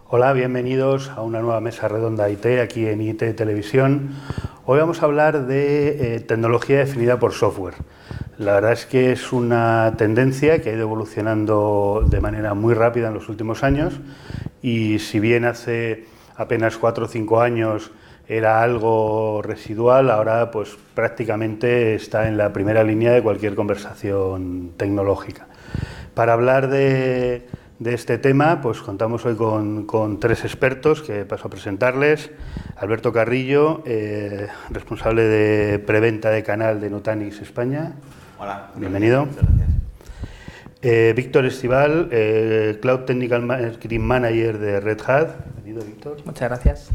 Hola, bienvenidos a una nueva mesa redonda IT aquí en IT Televisión. Hoy vamos a hablar de tecnología definida por software. La verdad es que es una tendencia que ha ido evolucionando de manera muy rápida en los últimos años y si bien hace apenas 4 o 5 años era algo residual, ahora pues prácticamente está en la primera línea de cualquier conversación tecnológica. Para hablar de este tema, pues contamos hoy con 3 expertos que paso a presentarles. Alberto Carrillo, responsable de preventa de canal de Nutanix España. Hola. Bienvenido. Muchas gracias. Víctor Estival, Cloud Technical Marketing Manager de Red Hat. Bienvenido, Víctor. Muchas gracias.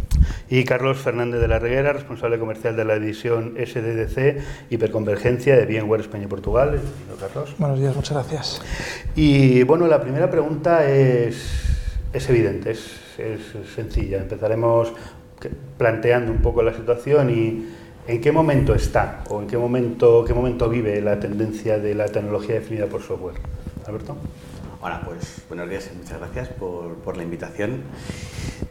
Y Carlos Fernández de la Reguera, responsable comercial de la división SDDC Hiperconvergencia de VMware España y Portugal. Bienvenido, Carlos. Buenos días, muchas gracias. Y bueno, la primera pregunta es evidente, es sencilla. Empezaremos planteando un poco la situación y en qué momento está o en qué momento vive la tendencia de la tecnología definida por software. Alberto. Hola, pues buenos días y muchas gracias por la invitación.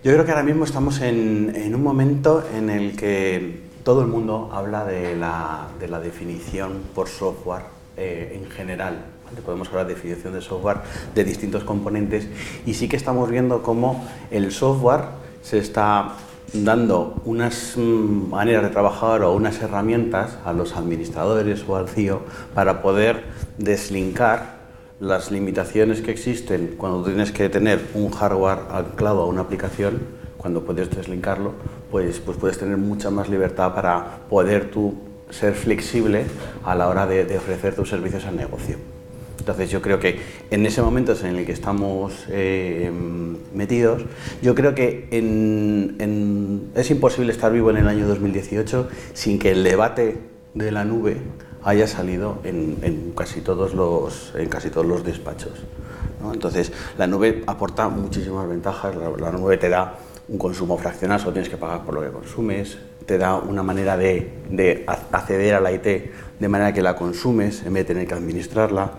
Yo creo que ahora mismo estamos en un momento en el que todo el mundo habla de la definición por software en general. ¿Vale? Podemos hablar de definición de software de distintos componentes y sí que estamos viendo cómo el software se está dando unas maneras de trabajar o unas herramientas a los administradores o al CIO para poder deslinkar las limitaciones que existen cuando tienes que tener un hardware anclado a una aplicación. Cuando puedes deslinkarlo, pues puedes tener mucha más libertad para poder tú ser flexible a la hora de ofrecer tus servicios al negocio. Entonces yo creo que en ese momento en el que estamos metidos, yo creo que es imposible estar vivo en el año 2018 sin que el debate de la nube haya salido en casi todos los despachos, ¿no? Entonces la nube aporta muchísimas ventajas. La nube te da un consumo fraccional, solo tienes que pagar por lo que consumes, te da una manera de acceder a la IT de manera que la consumes en vez de tener que administrarla.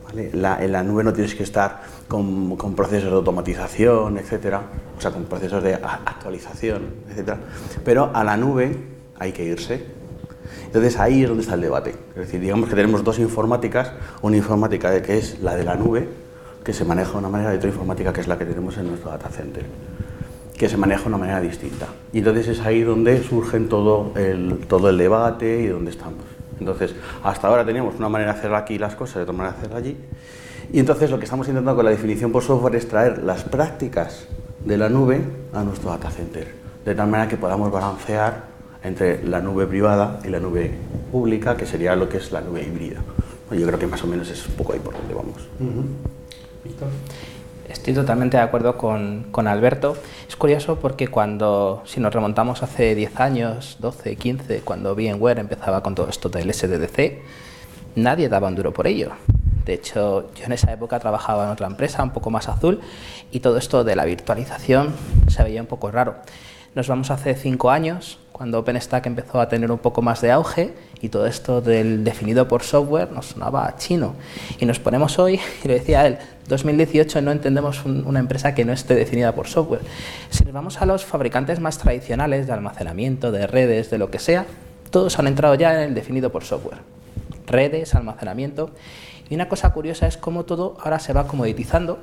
¿Vale? En la nube no tienes que estar con procesos de automatización, etcétera, o sea, con procesos de actualización, etcétera. Pero a la nube hay que irse. Entonces ahí es donde está el debate. Es decir, digamos que tenemos dos informáticas, una informática que es la de la nube, que se maneja de una manera, y otra informática que es la que tenemos en nuestro data center, que se maneja de una manera distinta. Y entonces es ahí donde surge todo el debate y donde estamos. Entonces, hasta ahora teníamos una manera de hacer aquí las cosas y otra manera de hacer allí. Y entonces lo que estamos intentando con la definición por software es traer las prácticas de la nube a nuestro data center, de tal manera que podamos balancear entre la nube privada y la nube pública, que sería lo que es la nube híbrida. Yo creo que más o menos es un poco ahí por donde vamos. Víctor. Estoy totalmente de acuerdo con Alberto. Es curioso porque si nos remontamos hace 10 años, 12, 15, cuando VMware empezaba con todo esto del SDDC, nadie daba un duro por ello. De hecho, yo en esa época trabajaba en otra empresa, un poco más azul, y todo esto de la virtualización se veía un poco raro. Nos vamos hace 5 años, cuando OpenStack empezó a tener un poco más de auge y todo esto del definido por software nos sonaba a chino. Y nos ponemos hoy, y lo decía él, 2018 no entendemos una empresa que no esté definida por software. Si nos vamos a los fabricantes más tradicionales de almacenamiento, de redes, de lo que sea, todos han entrado ya en el definido por software. Redes, almacenamiento. Y una cosa curiosa es cómo todo ahora se va comoditizando.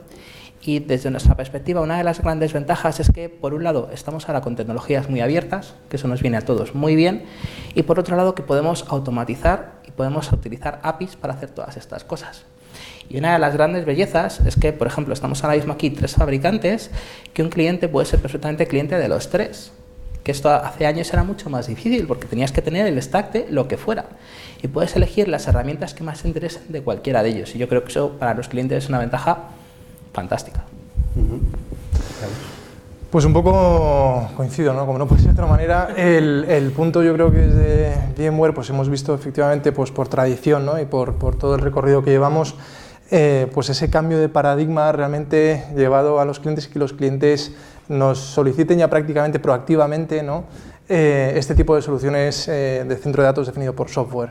Y desde nuestra perspectiva, una de las grandes ventajas es que, por un lado, estamos ahora con tecnologías muy abiertas, que eso nos viene a todos muy bien, y por otro lado, que podemos automatizar y podemos utilizar APIs para hacer todas estas cosas. Y una de las grandes bellezas es que, por ejemplo, estamos ahora mismo aquí 3 fabricantes, que un cliente puede ser perfectamente cliente de los 3. Que esto hace años era mucho más difícil, porque tenías que tener el stack de lo que fuera. Y puedes elegir las herramientas que más te interesen de cualquiera de ellos. Y yo creo que eso para los clientes es una ventaja fantástica. Pues un poco coincido, ¿no? Como no puede ser de otra manera, el punto yo creo que desde VMware pues hemos visto efectivamente pues por tradición, ¿no? Y por todo el recorrido que llevamos, pues ese cambio de paradigma realmente llevado a los clientes y que los clientes nos soliciten ya prácticamente proactivamente, ¿no? Este tipo de soluciones de centro de datos definido por software.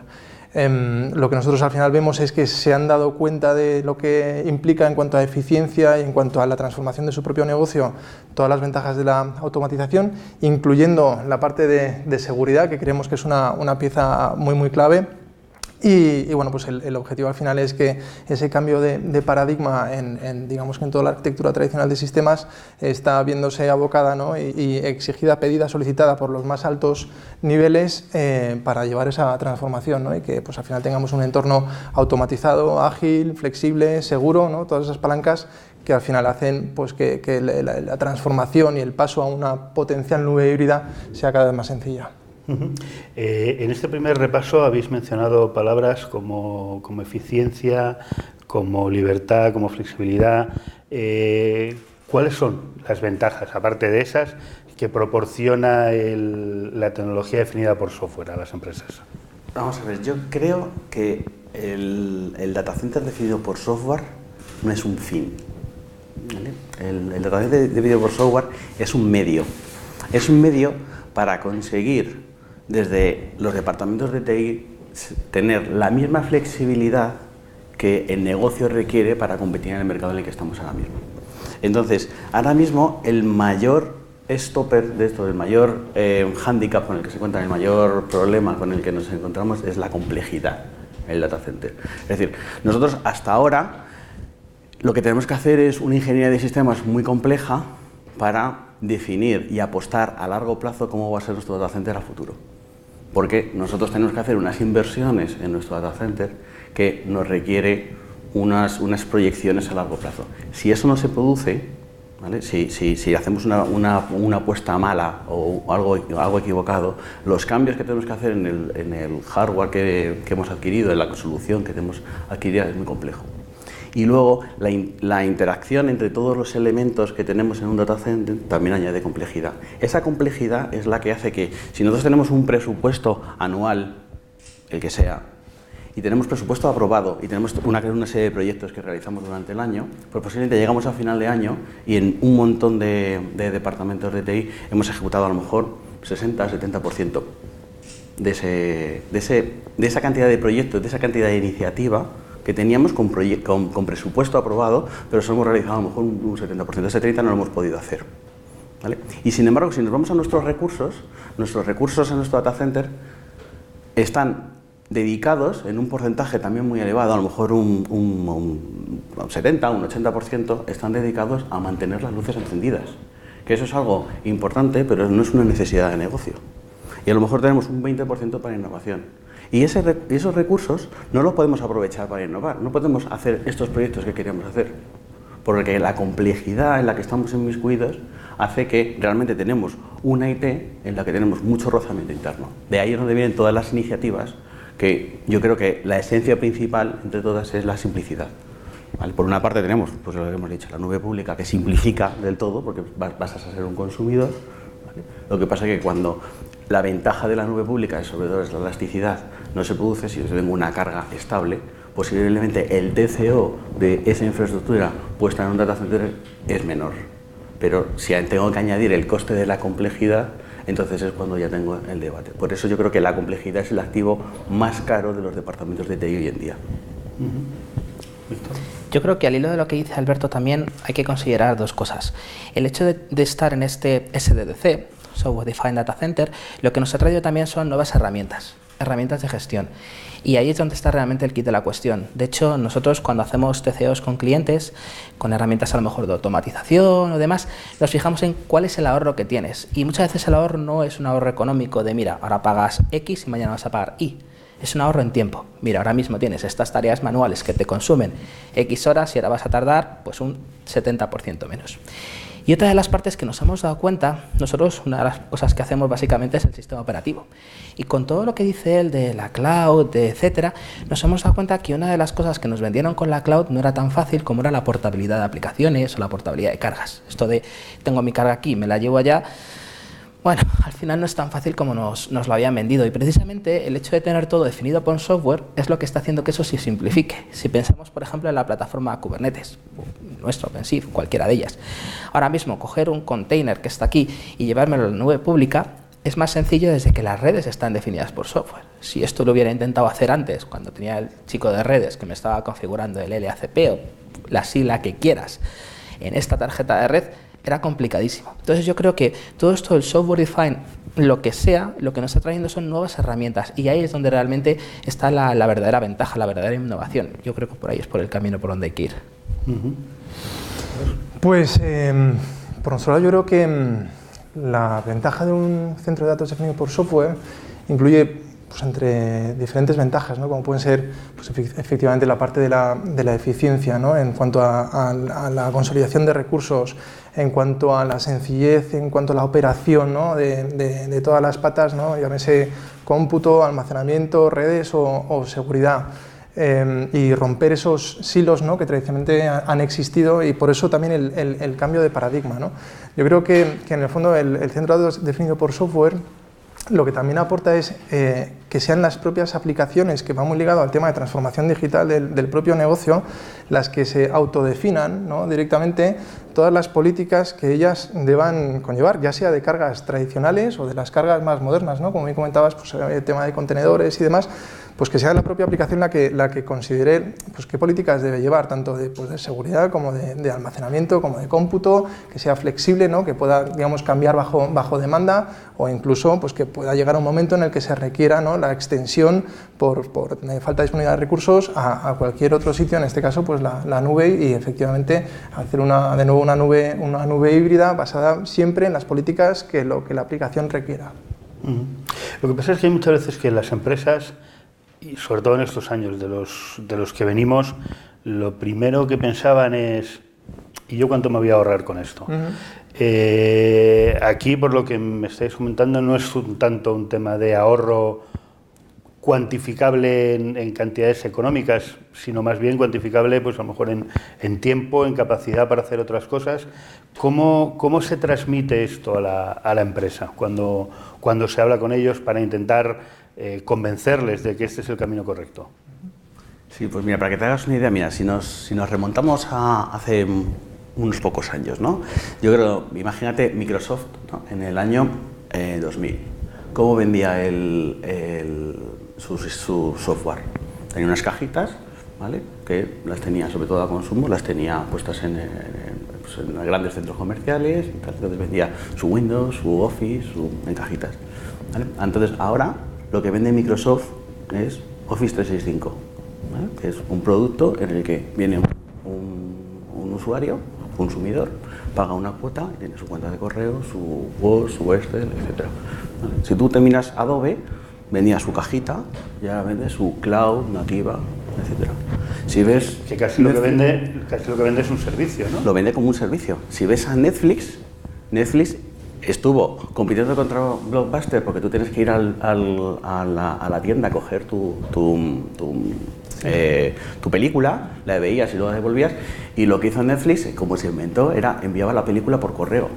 Lo que nosotros al final vemos es que se han dado cuenta de lo que implica en cuanto a eficiencia y en cuanto a la transformación de su propio negocio, todas las ventajas de la automatización, incluyendo la parte de seguridad, que creemos que es una pieza muy clave. Y bueno, pues el objetivo al final es que ese cambio de paradigma digamos que en toda la arquitectura tradicional de sistemas está viéndose abocada, ¿no? y exigida, pedida, solicitada por los más altos niveles para llevar esa transformación, ¿no? Y que pues al final tengamos un entorno automatizado, ágil, flexible, seguro, ¿no? Todas esas palancas que al final hacen pues, que la transformación y el paso a una potencial nube híbrida sea cada vez más sencilla. En este primer repaso habéis mencionado palabras como eficiencia, como libertad, como flexibilidad. ¿Cuáles son las ventajas, aparte de esas, que proporciona la tecnología definida por software a las empresas? Vamos a ver, yo creo que el data center definido por software no es un fin, ¿vale? El data center definido por software es un medio para conseguir desde los departamentos de TI tener la misma flexibilidad que el negocio requiere para competir en el mercado en el que estamos ahora mismo. Entonces, ahora mismo el mayor stopper de esto, el mayor hándicap con el que se encuentra, el mayor problema con el que nos encontramos es la complejidad en el data center. Es decir, nosotros hasta ahora lo que tenemos que hacer es una ingeniería de sistemas muy compleja para definir y apostar a largo plazo cómo va a ser nuestro data center a futuro. Porque nosotros tenemos que hacer unas inversiones en nuestro data center que nos requiere unas proyecciones a largo plazo. Si eso no se produce, ¿vale? Si hacemos una apuesta mala o algo equivocado, los cambios que tenemos que hacer en el hardware que hemos adquirido, en la solución que tenemos adquirida, es muy complejo. Y luego la interacción entre todos los elementos que tenemos en un data center también añade complejidad. Esa complejidad es la que hace que, si nosotros tenemos un presupuesto anual, el que sea, y tenemos presupuesto aprobado y tenemos una serie de proyectos que realizamos durante el año, pues posiblemente llegamos a final de año y en un montón de departamentos de TI hemos ejecutado a lo mejor 60-70% de esa cantidad de proyectos, de esa cantidad de iniciativa que teníamos con presupuesto aprobado, pero solo hemos realizado a lo mejor un 70%, ese 30% no lo hemos podido hacer, ¿vale? Y sin embargo, si nos vamos a nuestros recursos en nuestro data center están dedicados en un porcentaje también muy elevado, a lo mejor un 70, un 80%, están dedicados a mantener las luces encendidas, que eso es algo importante, pero no es una necesidad de negocio. Y a lo mejor tenemos un 20% para innovación. Y esos recursos no los podemos aprovechar para innovar, no podemos hacer estos proyectos que queríamos hacer, porque la complejidad en la que estamos inmiscuidos hace que realmente tenemos una IT en la que tenemos mucho rozamiento interno. De ahí es donde vienen todas las iniciativas, que yo creo que la esencia principal entre todas es la simplicidad. ¿Vale? Por una parte tenemos, pues lo que hemos dicho, la nube pública que simplifica del todo, porque vas a ser un consumidor, ¿vale? Lo que pasa es que cuando la ventaja de la nube pública, sobre todo es la elasticidad, no se produce si yo tengo una carga estable, posiblemente el TCO de esa infraestructura puesta en un data center es menor. Pero si tengo que añadir el coste de la complejidad, entonces es cuando ya tengo el debate. Por eso yo creo que la complejidad es el activo más caro de los departamentos de TI hoy en día. Yo creo que al hilo de lo que dice Alberto también hay que considerar dos cosas. El hecho de estar en este SDDC, Software Defined Data Center, lo que nos ha traído también son nuevas herramientas de gestión. Y ahí es donde está realmente el kit de la cuestión. De hecho, nosotros cuando hacemos TCOs con clientes, con herramientas a lo mejor de automatización o demás, nos fijamos en cuál es el ahorro que tienes. Y muchas veces el ahorro no es un ahorro económico de, mira, ahora pagas X y mañana vas a pagar Y. Es un ahorro en tiempo. Mira, ahora mismo tienes estas tareas manuales que te consumen X horas y ahora vas a tardar pues un 70% menos. Y otra de las partes que nos hemos dado cuenta, nosotros una de las cosas que hacemos básicamente es el sistema operativo. Y con todo lo que dice él de la cloud, etcétera, nos hemos dado cuenta que una de las cosas que nos vendieron con la cloud no era tan fácil como era la portabilidad de aplicaciones o la portabilidad de cargas. Esto de tengo mi carga aquí, me la llevo allá. Bueno, al final no es tan fácil como nos lo habían vendido y precisamente el hecho de tener todo definido por software es lo que está haciendo que eso se simplifique. Si pensamos, por ejemplo, en la plataforma Kubernetes, nuestro OpenShift, cualquiera de ellas. Ahora mismo, coger un container que está aquí y llevármelo a la nube pública es más sencillo desde que las redes están definidas por software. si esto lo hubiera intentado hacer antes, cuando tenía el chico de redes que me estaba configurando el LACP o la sigla que quieras en esta tarjeta de red, era complicadísimo. Entonces yo creo que todo esto del software defined, lo que sea, lo que nos está trayendo son nuevas herramientas, y ahí es donde realmente está la verdadera ventaja, la verdadera innovación. Yo creo que por ahí es por el camino por donde hay que ir. Pues por nuestro lado yo creo que la ventaja de un centro de datos definido por software incluye, pues, entre diferentes ventajas, ¿no? Como pueden ser, pues, efectivamente la parte de la eficiencia, ¿no? En cuanto a la consolidación de recursos, en cuanto a la sencillez, en cuanto a la operación, ¿no? de todas las patas, ¿no? Llámese cómputo, almacenamiento, redes o seguridad. Y romper esos silos, ¿no? Que tradicionalmente han existido, y por eso también el cambio de paradigma, ¿no? Yo creo que en el fondo el centro de datos definido por software lo que también aporta es que sean las propias aplicaciones, que va muy ligado al tema de transformación digital del propio negocio, las que se autodefinan, ¿no? Directamente todas las políticas que ellas deban conllevar, ya sea de cargas tradicionales o de las cargas más modernas, ¿no? Como me comentabas, pues, el tema de contenedores y demás, pues que sea la propia aplicación la que considere, pues, qué políticas debe llevar, tanto de seguridad como de almacenamiento, como de cómputo, que sea flexible, ¿no? Que pueda, digamos, cambiar bajo demanda, o incluso, pues, que pueda llegar a un momento en el que se requiera, ¿no? La extensión por falta de disponibilidad de recursos a cualquier otro sitio, en este caso pues la nube, y efectivamente hacer de nuevo una nube híbrida basada siempre en las políticas que la aplicación requiera. Lo que pasa es que hay muchas veces que las empresas, y sobre todo en estos años de los que venimos, lo primero que pensaban es: ¿y yo cuánto me voy a ahorrar con esto? Aquí, por lo que me estáis comentando, no es tanto un tema de ahorro cuantificable en cantidades económicas, sino más bien cuantificable, pues a lo mejor en tiempo, en capacidad para hacer otras cosas. ¿Cómo se transmite esto a la empresa cuando se habla con ellos para intentar convencerles de que este es el camino correcto? Sí, pues mira, para que te hagas una idea, mira, si nos remontamos a hace unos pocos años, ¿no? Yo creo, imagínate Microsoft, ¿no? En el año 2000, ¿cómo vendía su software? Tenía unas cajitas, ¿vale? Que las tenía, sobre todo a consumo, las tenía puestas en grandes centros comerciales, entonces vendía su Windows, su Office, en cajitas, ¿vale? Entonces ahora lo que vende Microsoft es Office 365, ¿vale? Que es un producto en el que viene un usuario, consumidor, paga una cuota y tiene su cuenta de correo, su Word, su Excel, etc. ¿Vale? Si tú te miras Adobe, vendía su cajita, ya vende su cloud nativa, etc. Si ves que casi lo que vende es un servicio, ¿no? Lo vende como un servicio. Si ves a Netflix estuvo compitiendo contra Blockbuster porque tú tienes que ir a la tienda a coger tu película, la veías y luego la devolvías, y lo que hizo Netflix, como se inventó, era enviaba la película por correo.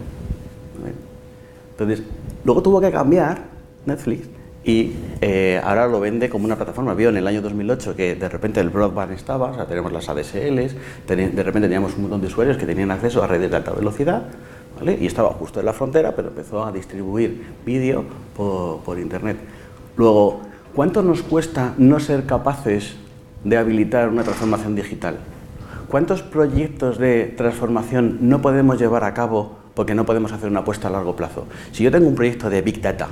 Entonces, luego tuvo que cambiar Netflix y ahora lo vende como una plataforma. Vio en el año 2008 que de repente el broadband estaba, o sea, tenemos las ADSLs, de repente teníamos un montón de usuarios que tenían acceso a redes de alta velocidad, ¿vale? Y estaba justo en la frontera, pero empezó a distribuir vídeo por internet. Luego, ¿cuánto nos cuesta no ser capaces de habilitar una transformación digital? ¿Cuántos proyectos de transformación no podemos llevar a cabo porque no podemos hacer una apuesta a largo plazo? Si yo tengo un proyecto de Big Data,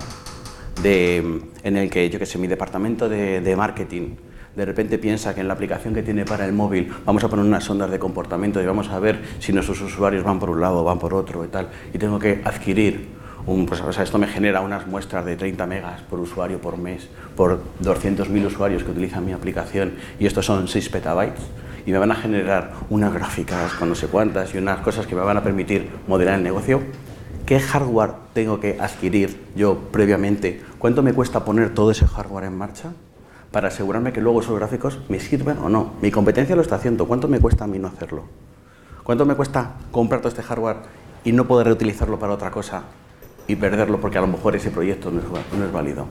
en el que, yo que sé, mi departamento de marketing de repente piensa que en la aplicación que tiene para el móvil vamos a poner unas sondas de comportamiento y vamos a ver si nuestros usuarios van por un lado o van por otro y tal, y tengo que adquirir pues, o sea, esto me genera unas muestras de 30 megas por usuario por mes, por 200.000 usuarios que utilizan mi aplicación, y estos son 6 petabytes, y me van a generar unas gráficas con no sé cuántas y unas cosas que me van a permitir modelar el negocio. ¿Qué hardware tengo que adquirir yo previamente? ¿Cuánto me cuesta poner todo ese hardware en marcha para asegurarme que luego esos gráficos me sirven o no? Mi competencia lo está haciendo, ¿cuánto me cuesta a mí no hacerlo? ¿Cuánto me cuesta comprar todo este hardware y no poder reutilizarlo para otra cosa y perderlo porque a lo mejor ese proyecto no es válido?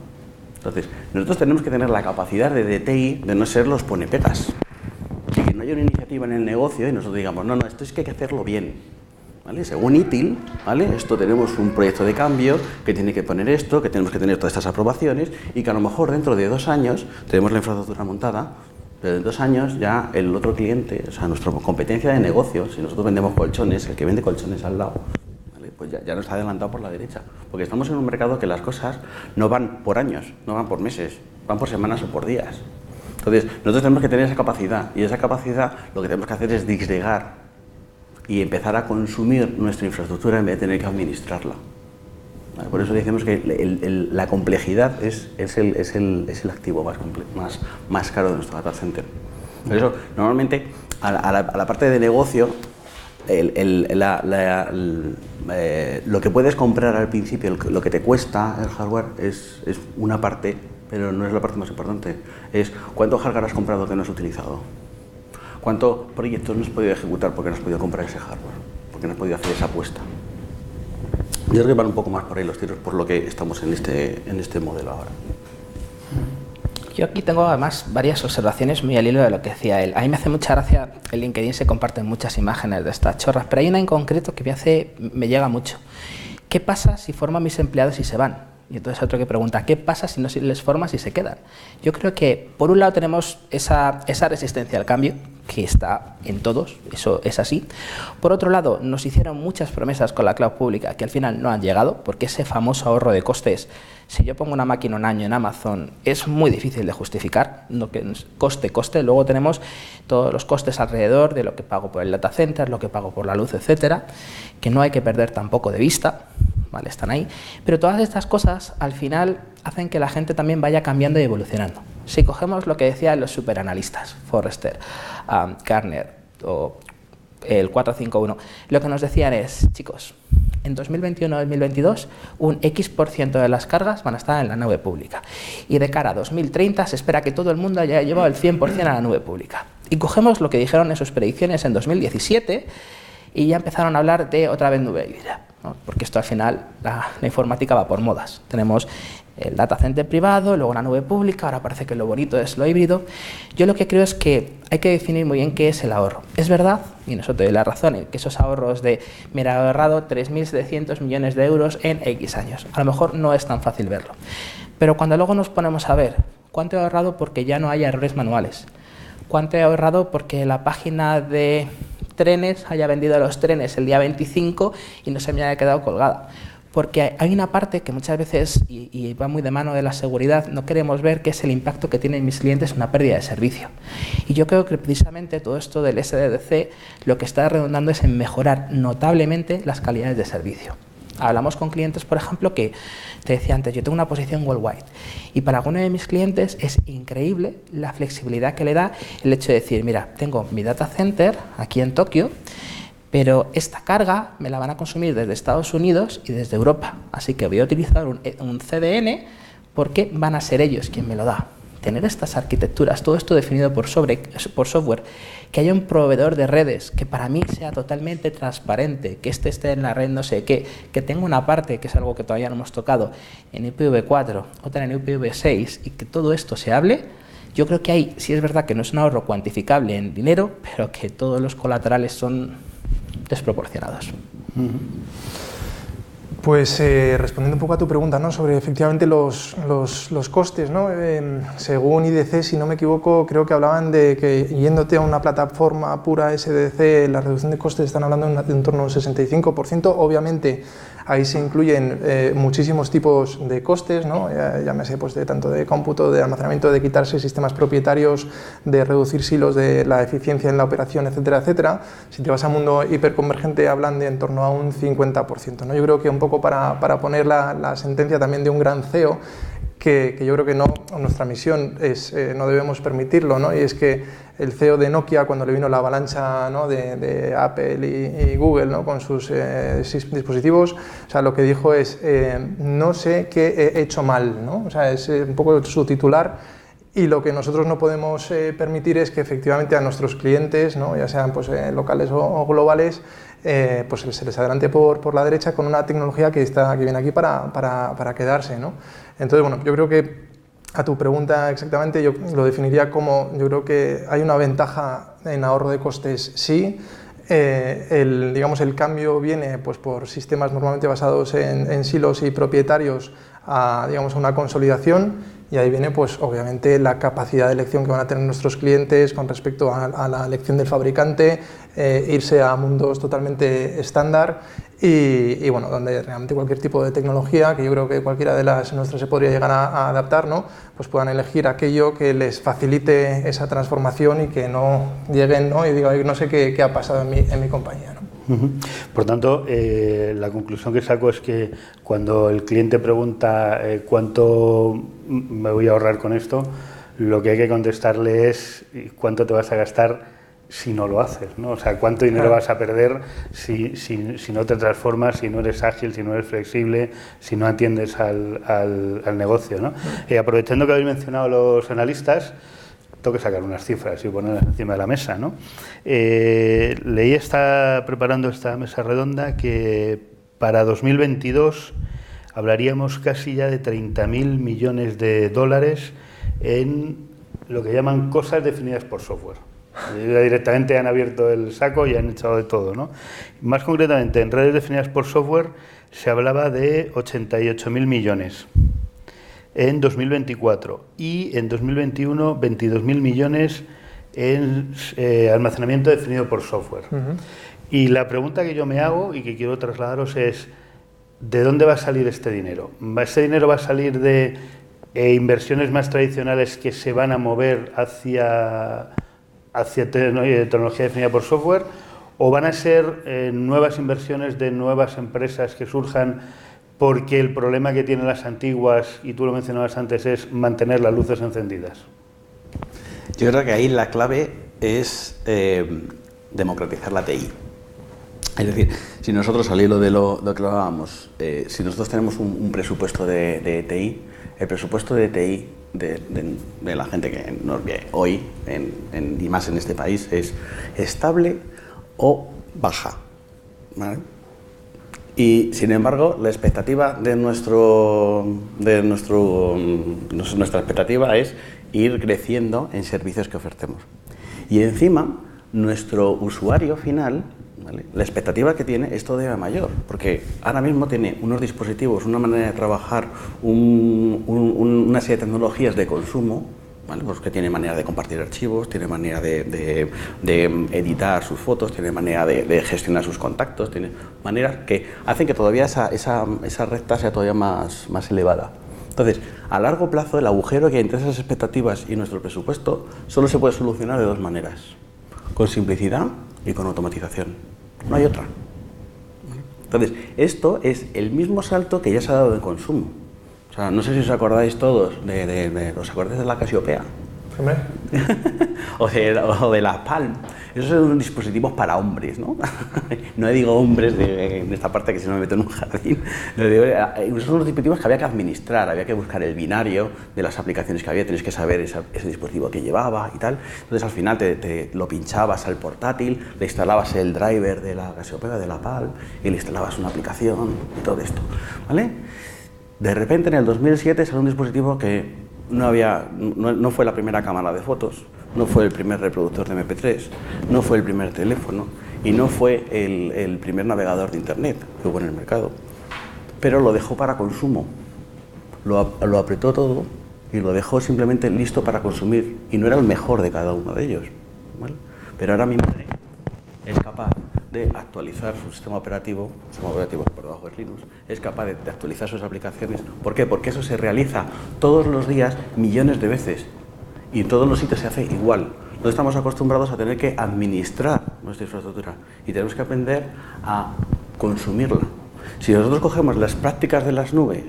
Entonces, nosotros tenemos que tener la capacidad de DTI de no ser los ponepetas. Y que no haya una iniciativa en el negocio y nosotros digamos, no, esto es que hay que hacerlo bien. ¿vale? Según ITIL, ¿vale? Esto tenemos un proyecto de cambio que tiene que poner esto, que tenemos que tener todas estas aprobaciones y que a lo mejor dentro de 2 años tenemos la infraestructura montada, pero en 2 años ya el otro cliente, o sea, nuestra competencia de negocio, si nosotros vendemos colchones, el que vende colchones al lado, ¿vale? Pues ya nos ha adelantado por la derecha, porque estamos en un mercado que las cosas no van por años, no van por meses, van por semanas o por días. Entonces, nosotros tenemos que tener esa capacidad, y esa capacidad lo que tenemos que hacer es disgregar y empezar a consumir nuestra infraestructura en vez de tener que administrarla. ¿Vale? Por eso decimos que la complejidad es el activo más caro de nuestro data center. Por eso, normalmente, a la parte de negocio, lo que puedes comprar al principio, lo que te cuesta el hardware, es una parte, pero no es la parte más importante. Es cuánto hardware has comprado que no has utilizado. ¿Cuántos proyectos no has podido ejecutar porque no has podido comprar ese hardware? Porque no has podido hacer esa apuesta. Yo creo que van un poco más por ahí los tiros, por lo que estamos en este modelo ahora. Yo aquí tengo además varias observaciones muy al hilo de lo que decía él. A mí me hace mucha gracia, en LinkedIn se comparten muchas imágenes de estas chorras, pero hay una en concreto que me llega mucho. ¿Qué pasa si formo a mis empleados y se van? Y entonces otro que pregunta, ¿qué pasa si no les formas y se quedan? Yo creo que por un lado tenemos esa resistencia al cambio, que está en todos, eso es así. Por otro lado, nos hicieron muchas promesas con la cloud pública que al final no han llegado, porque ese famoso ahorro de costes, si yo pongo una máquina un año en Amazon, es muy difícil de justificar, no que coste. Luego tenemos todos los costes alrededor de lo que pago por el data center, lo que pago por la luz, etcétera, que no hay que perder tampoco de vista. Vale, están ahí, pero todas estas cosas al final hacen que la gente también vaya cambiando y evolucionando. Si cogemos lo que decían los superanalistas, Forrester, Gartner o el 451, lo que nos decían es, chicos, en 2021-2022 un X% de las cargas van a estar en la nube pública y de cara a 2030 se espera que todo el mundo haya llevado el 100% a la nube pública. Y cogemos lo que dijeron en sus predicciones en 2017 y ya empezaron a hablar de otra vez nube híbrida, ¿no? Porque esto al final, la informática va por modas. Tenemos el data center privado, luego la nube pública, ahora parece que lo bonito es lo híbrido. Yo lo que creo es que hay que definir muy bien qué es el ahorro. Es verdad, y en eso te doy la razón, que esos ahorros de, mira, he ahorrado 3.700 millones de euros en X años. A lo mejor no es tan fácil verlo. Pero cuando luego nos ponemos a ver cuánto he ahorrado porque ya no hay errores manuales, cuánto he ahorrado porque la página de trenes haya vendido los trenes el día 25 y no se me haya quedado colgada. Porque hay una parte que muchas veces, y va muy de mano de la seguridad, no queremos ver, que es el impacto que tienen mis clientes en una pérdida de servicio. Y yo creo que precisamente todo esto del SDDC lo que está redundando es en mejorar notablemente las calidades de servicio. Hablamos con clientes, por ejemplo, que te decía antes, yo tengo una posición worldwide y para alguno de mis clientes es increíble la flexibilidad que le da el hecho de decir, mira, tengo mi data center aquí en Tokio, pero esta carga me la van a consumir desde Estados Unidos y desde Europa, así que voy a utilizar un CDN porque van a ser ellos quien me lo da. Tener estas arquitecturas, todo esto definido por software, que haya un proveedor de redes que para mí sea totalmente transparente, que esté en la red no sé qué, que tenga una parte, que es algo que todavía no hemos tocado, en IPv4, otra en IPv6, y que todo esto se hable, yo creo que ahí sí es verdad que no es un ahorro cuantificable en dinero, pero que todos los colaterales son desproporcionados. Pues respondiendo un poco a tu pregunta, ¿no?, sobre efectivamente los costes, ¿no? Según IDC, si no me equivoco, creo que hablaban de que yéndote a una plataforma pura SDDC, la reducción de costes están hablando de en torno a un 65%. Obviamente ahí se incluyen muchísimos tipos de costes, ¿no? Llámese pues, tanto de cómputo, de almacenamiento, de quitarse sistemas propietarios, de reducir silos de la eficiencia en la operación, etcétera, etcétera. Si te vas al mundo hiperconvergente hablan de en torno a un 50%, ¿no? Yo creo que un poco para poner la sentencia también de un gran CEO, que yo creo que no, nuestra misión es, no debemos permitirlo, ¿no? Y es que el CEO de Nokia, cuando le vino la avalancha, ¿no?, de Apple y Google, ¿no?, con sus dispositivos, o sea, lo que dijo es, no sé qué he hecho mal, ¿no? O sea, es un poco su titular. Y lo que nosotros no podemos permitir es que efectivamente a nuestros clientes, ¿no?, ya sean pues, locales o globales, pues se les adelante por la derecha con una tecnología que viene aquí para quedarse, ¿no? Entonces, bueno, yo creo que a tu pregunta exactamente yo lo definiría como, yo creo que hay una ventaja en ahorro de costes, sí, digamos, el cambio viene pues, por sistemas normalmente basados en silos y propietarios a, digamos, a una consolidación, y ahí viene pues, obviamente la capacidad de elección que van a tener nuestros clientes con respecto a la elección del fabricante, irse a mundos totalmente estándar y bueno, donde realmente cualquier tipo de tecnología, que yo creo que cualquiera de las nuestras se podría llegar a adaptar, ¿no? Pues puedan elegir aquello que les facilite esa transformación y que no lleguen, ¿no? Y digan, no sé qué ha pasado en mi compañía, ¿no? Por tanto, la conclusión que saco es que cuando el cliente pregunta cuánto me voy a ahorrar con esto, lo que hay que contestarle es cuánto te vas a gastar si no lo haces, ¿no? O sea, cuánto dinero vas a perder si no te transformas, si no eres ágil, si no eres flexible, si no atiendes al negocio, ¿no? Aprovechando que habéis mencionado a los analistas, tengo que sacar unas cifras y ponerlas encima de la mesa, ¿no? Leí, está preparando esta mesa redonda, que para 2022 hablaríamos casi ya de 30.000 millones de dólares en lo que llaman cosas definidas por software. Directamente han abierto el saco y han echado de todo, ¿no? Más concretamente, en redes definidas por software se hablaba de 88.000 millones en 2024 y en 2021 22.000 millones en almacenamiento definido por software. Y la pregunta que yo me hago y que quiero trasladaros es: ¿de dónde va a salir este dinero? ¿Este dinero va a salir de inversiones más tradicionales que se van a mover hacia tecnología definida por software, o van a ser nuevas inversiones de nuevas empresas que surjan porque el problema que tienen las antiguas, y tú lo mencionabas antes, es mantener las luces encendidas? Yo creo que ahí la clave es democratizar la TI. Es decir, si nosotros, al hilo de lo que hablábamos, si nosotros tenemos un presupuesto de TI, el presupuesto de TI de la gente que nos ve hoy, y más en este país, es estable o baja, ¿vale? Y sin embargo, la expectativa nuestra expectativa es ir creciendo en servicios que ofertemos. Y encima, nuestro usuario final, ¿vale?, la expectativa que tiene es todavía mayor, porque ahora mismo tiene unos dispositivos, una manera de trabajar, una serie de tecnologías de consumo, ¿vale?, pues que tiene manera de compartir archivos, tiene manera de editar sus fotos, tiene manera de gestionar sus contactos, tiene maneras que hacen que todavía esa recta sea todavía más elevada. Entonces, a largo plazo, el agujero que hay entre esas expectativas y nuestro presupuesto solo se puede solucionar de dos maneras: con simplicidad y con automatización. No hay otra. Entonces, esto es el mismo salto que ya se ha dado de consumo. O sea, no sé si os acordáis todos ¿os acordáis de la Casiopea? Hombre. o de la Palm. Esos son dispositivos para hombres, ¿no? No digo hombres en esta parte, que si no me meto en un jardín. Esos son los dispositivos que había que administrar, había que buscar el binario de las aplicaciones que había, tenías que saber ese dispositivo que llevaba y tal. Entonces al final te lo pinchabas al portátil, le instalabas el driver de la Casiopea, de la Palm, y le instalabas una aplicación y todo esto, ¿vale? De repente, en el 2007 salió un dispositivo que no fue la primera cámara de fotos, no fue el primer reproductor de MP3, no fue el primer teléfono y no fue el primer navegador de Internet que hubo en el mercado, pero lo dejó para consumo, lo apretó todo y lo dejó simplemente listo para consumir, y no era el mejor de cada uno de ellos, ¿vale? Pero ahora mi madre es capaz de actualizar su sistema operativo por debajo de Linux, es capaz de actualizar sus aplicaciones. ¿Por qué? Porque eso se realiza todos los días, millones de veces, y en todos los sitios se hace igual. No estamos acostumbrados a tener que administrar nuestra infraestructura y tenemos que aprender a consumirla. Si nosotros cogemos las prácticas de las nubes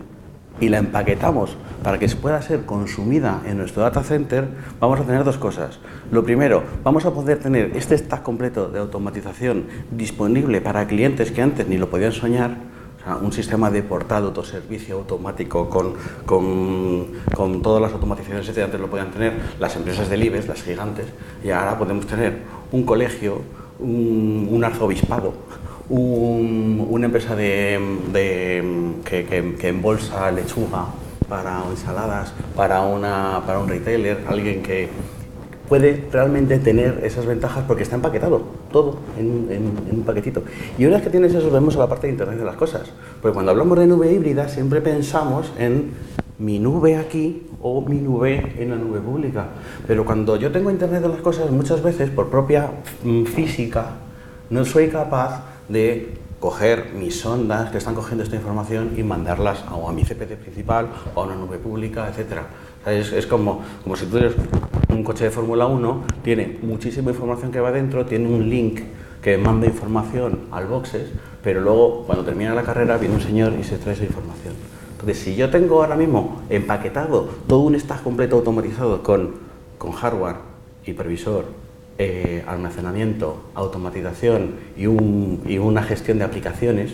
y la empaquetamos para que pueda ser consumida en nuestro data center, vamos a tener dos cosas. Lo primero, vamos a poder tener este stack completo de automatización disponible para clientes que antes ni lo podían soñar. O sea, un sistema de portal de autoservicio automático con todas las automatizaciones que antes lo podían tener las empresas del IBEX, las gigantes, y ahora podemos tener un colegio, un arzobispado, una empresa que embolsa lechuga para ensaladas, para un retailer, alguien que puede realmente tener esas ventajas porque está empaquetado todo en un paquetito. Y una vez que tienes eso, vemos a la parte de Internet de las cosas. Porque cuando hablamos de nube híbrida siempre pensamos en mi nube aquí o mi nube en la nube pública. Pero cuando yo tengo Internet de las cosas, muchas veces por propia física no soy capaz de coger mis sondas que están cogiendo esta información y mandarlas a mi CPD principal o a una nube pública, etcétera. Es como si tú eres un coche de Fórmula 1, tiene muchísima información que va dentro, tiene un link que manda información al boxes, pero luego cuando termina la carrera viene un señor y se trae esa información. Entonces, si yo tengo ahora mismo empaquetado todo un stack completo automatizado con hardware, hipervisor, almacenamiento, automatización y una gestión de aplicaciones,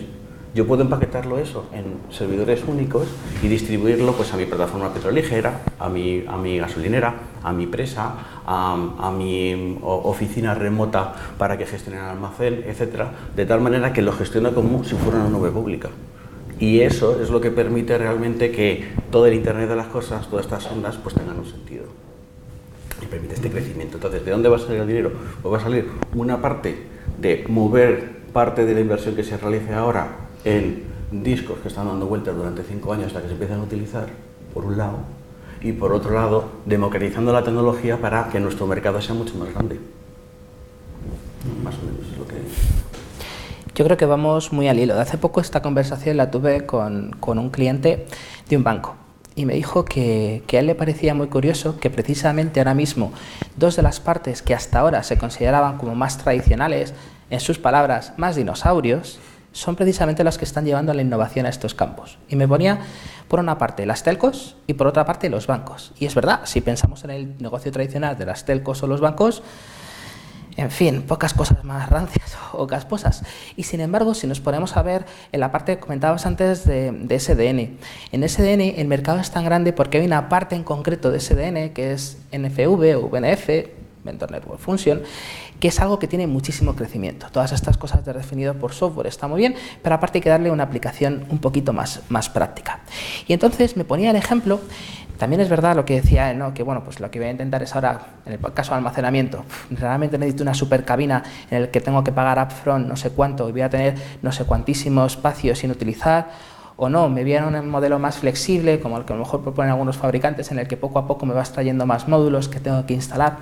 yo puedo empaquetarlo eso en servidores únicos y distribuirlo pues a mi plataforma petrolífera, a mi gasolinera, a mi presa, a mi oficina remota para que gestione el almacén, etcétera, de tal manera que lo gestione como si fuera una nube pública. Y eso es lo que permite realmente que todo el Internet de las cosas, todas estas ondas, pues tengan un sentido. Y permite este crecimiento. Entonces, ¿de dónde va a salir el dinero? Pues va a salir una parte de mover parte de la inversión que se realice ahora en discos que están dando vueltas durante 5 años hasta que se empiezan a utilizar, por un lado, y por otro lado, democratizando la tecnología para que nuestro mercado sea mucho más grande. Más o menos es lo que... Yo creo que vamos muy al hilo. De hace poco esta conversación la tuve con un cliente de un banco y me dijo que a él le parecía muy curioso que precisamente ahora mismo dos de las partes que hasta ahora se consideraban como más tradicionales, en sus palabras, más dinosaurios, son precisamente las que están llevando la innovación a estos campos. Y me ponía, por una parte, las telcos y por otra parte, los bancos. Y es verdad, si pensamos en el negocio tradicional de las telcos o los bancos, en fin, pocas cosas más rancias o casposas. Y sin embargo, si nos ponemos a ver en la parte que comentabas antes de SDN, en SDN el mercado es tan grande porque hay una parte en concreto de SDN que es NFV o VNF, Vendor Network Function, que es algo que tiene muchísimo crecimiento. Todas estas cosas de definido por software está muy bien, pero aparte hay que darle una aplicación un poquito más práctica. Y entonces me ponía el ejemplo. También es verdad lo que decía él, ¿no? Que bueno, pues lo que voy a intentar es ahora, en el caso de almacenamiento, realmente necesito una super cabina en el que tengo que pagar upfront no sé cuánto y voy a tener no sé cuantísimo espacio sin utilizar, o no, me viene un modelo más flexible, como el que a lo mejor proponen algunos fabricantes, en el que poco a poco me vas trayendo más módulos que tengo que instalar.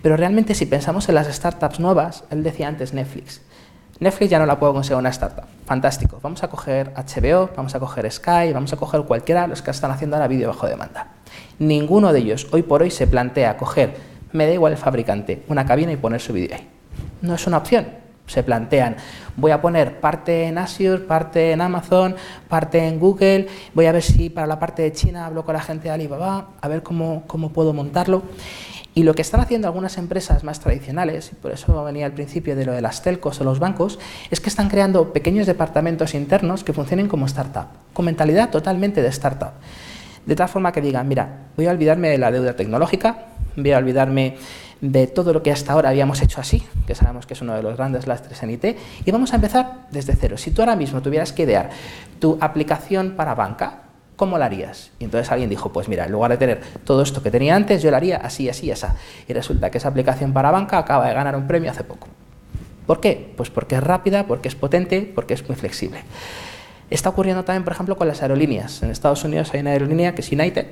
Pero realmente si pensamos en las startups nuevas, él decía antes Netflix. Netflix ya no la puedo conseguir una startup. Fantástico. Vamos a coger HBO, vamos a coger Sky, vamos a coger cualquiera de los que están haciendo ahora vídeo bajo demanda. Ninguno de ellos hoy por hoy se plantea coger, me da igual el fabricante, una cabina y poner su vídeo ahí. No es una opción. Se plantean, voy a poner parte en Azure, parte en Amazon, parte en Google, voy a ver si para la parte de China hablo con la gente de Alibaba, a ver cómo puedo montarlo. Y lo que están haciendo algunas empresas más tradicionales, y por eso venía al principio de lo de las telcos o los bancos, es que están creando pequeños departamentos internos que funcionen como startup, con mentalidad totalmente de startup. De tal forma que digan, mira, voy a olvidarme de la deuda tecnológica, voy a olvidarme de todo lo que hasta ahora habíamos hecho así, que sabemos que es uno de los grandes lastres en IT, y vamos a empezar desde cero. Si tú ahora mismo tuvieras que idear tu aplicación para banca, ¿cómo la harías? Y entonces alguien dijo, pues mira, en lugar de tener todo esto que tenía antes, yo la haría así, así, así. Y resulta que esa aplicación para banca acaba de ganar un premio hace poco. ¿Por qué? Pues porque es rápida, porque es potente, porque es muy flexible. Está ocurriendo también, por ejemplo, con las aerolíneas. En Estados Unidos hay una aerolínea que es United,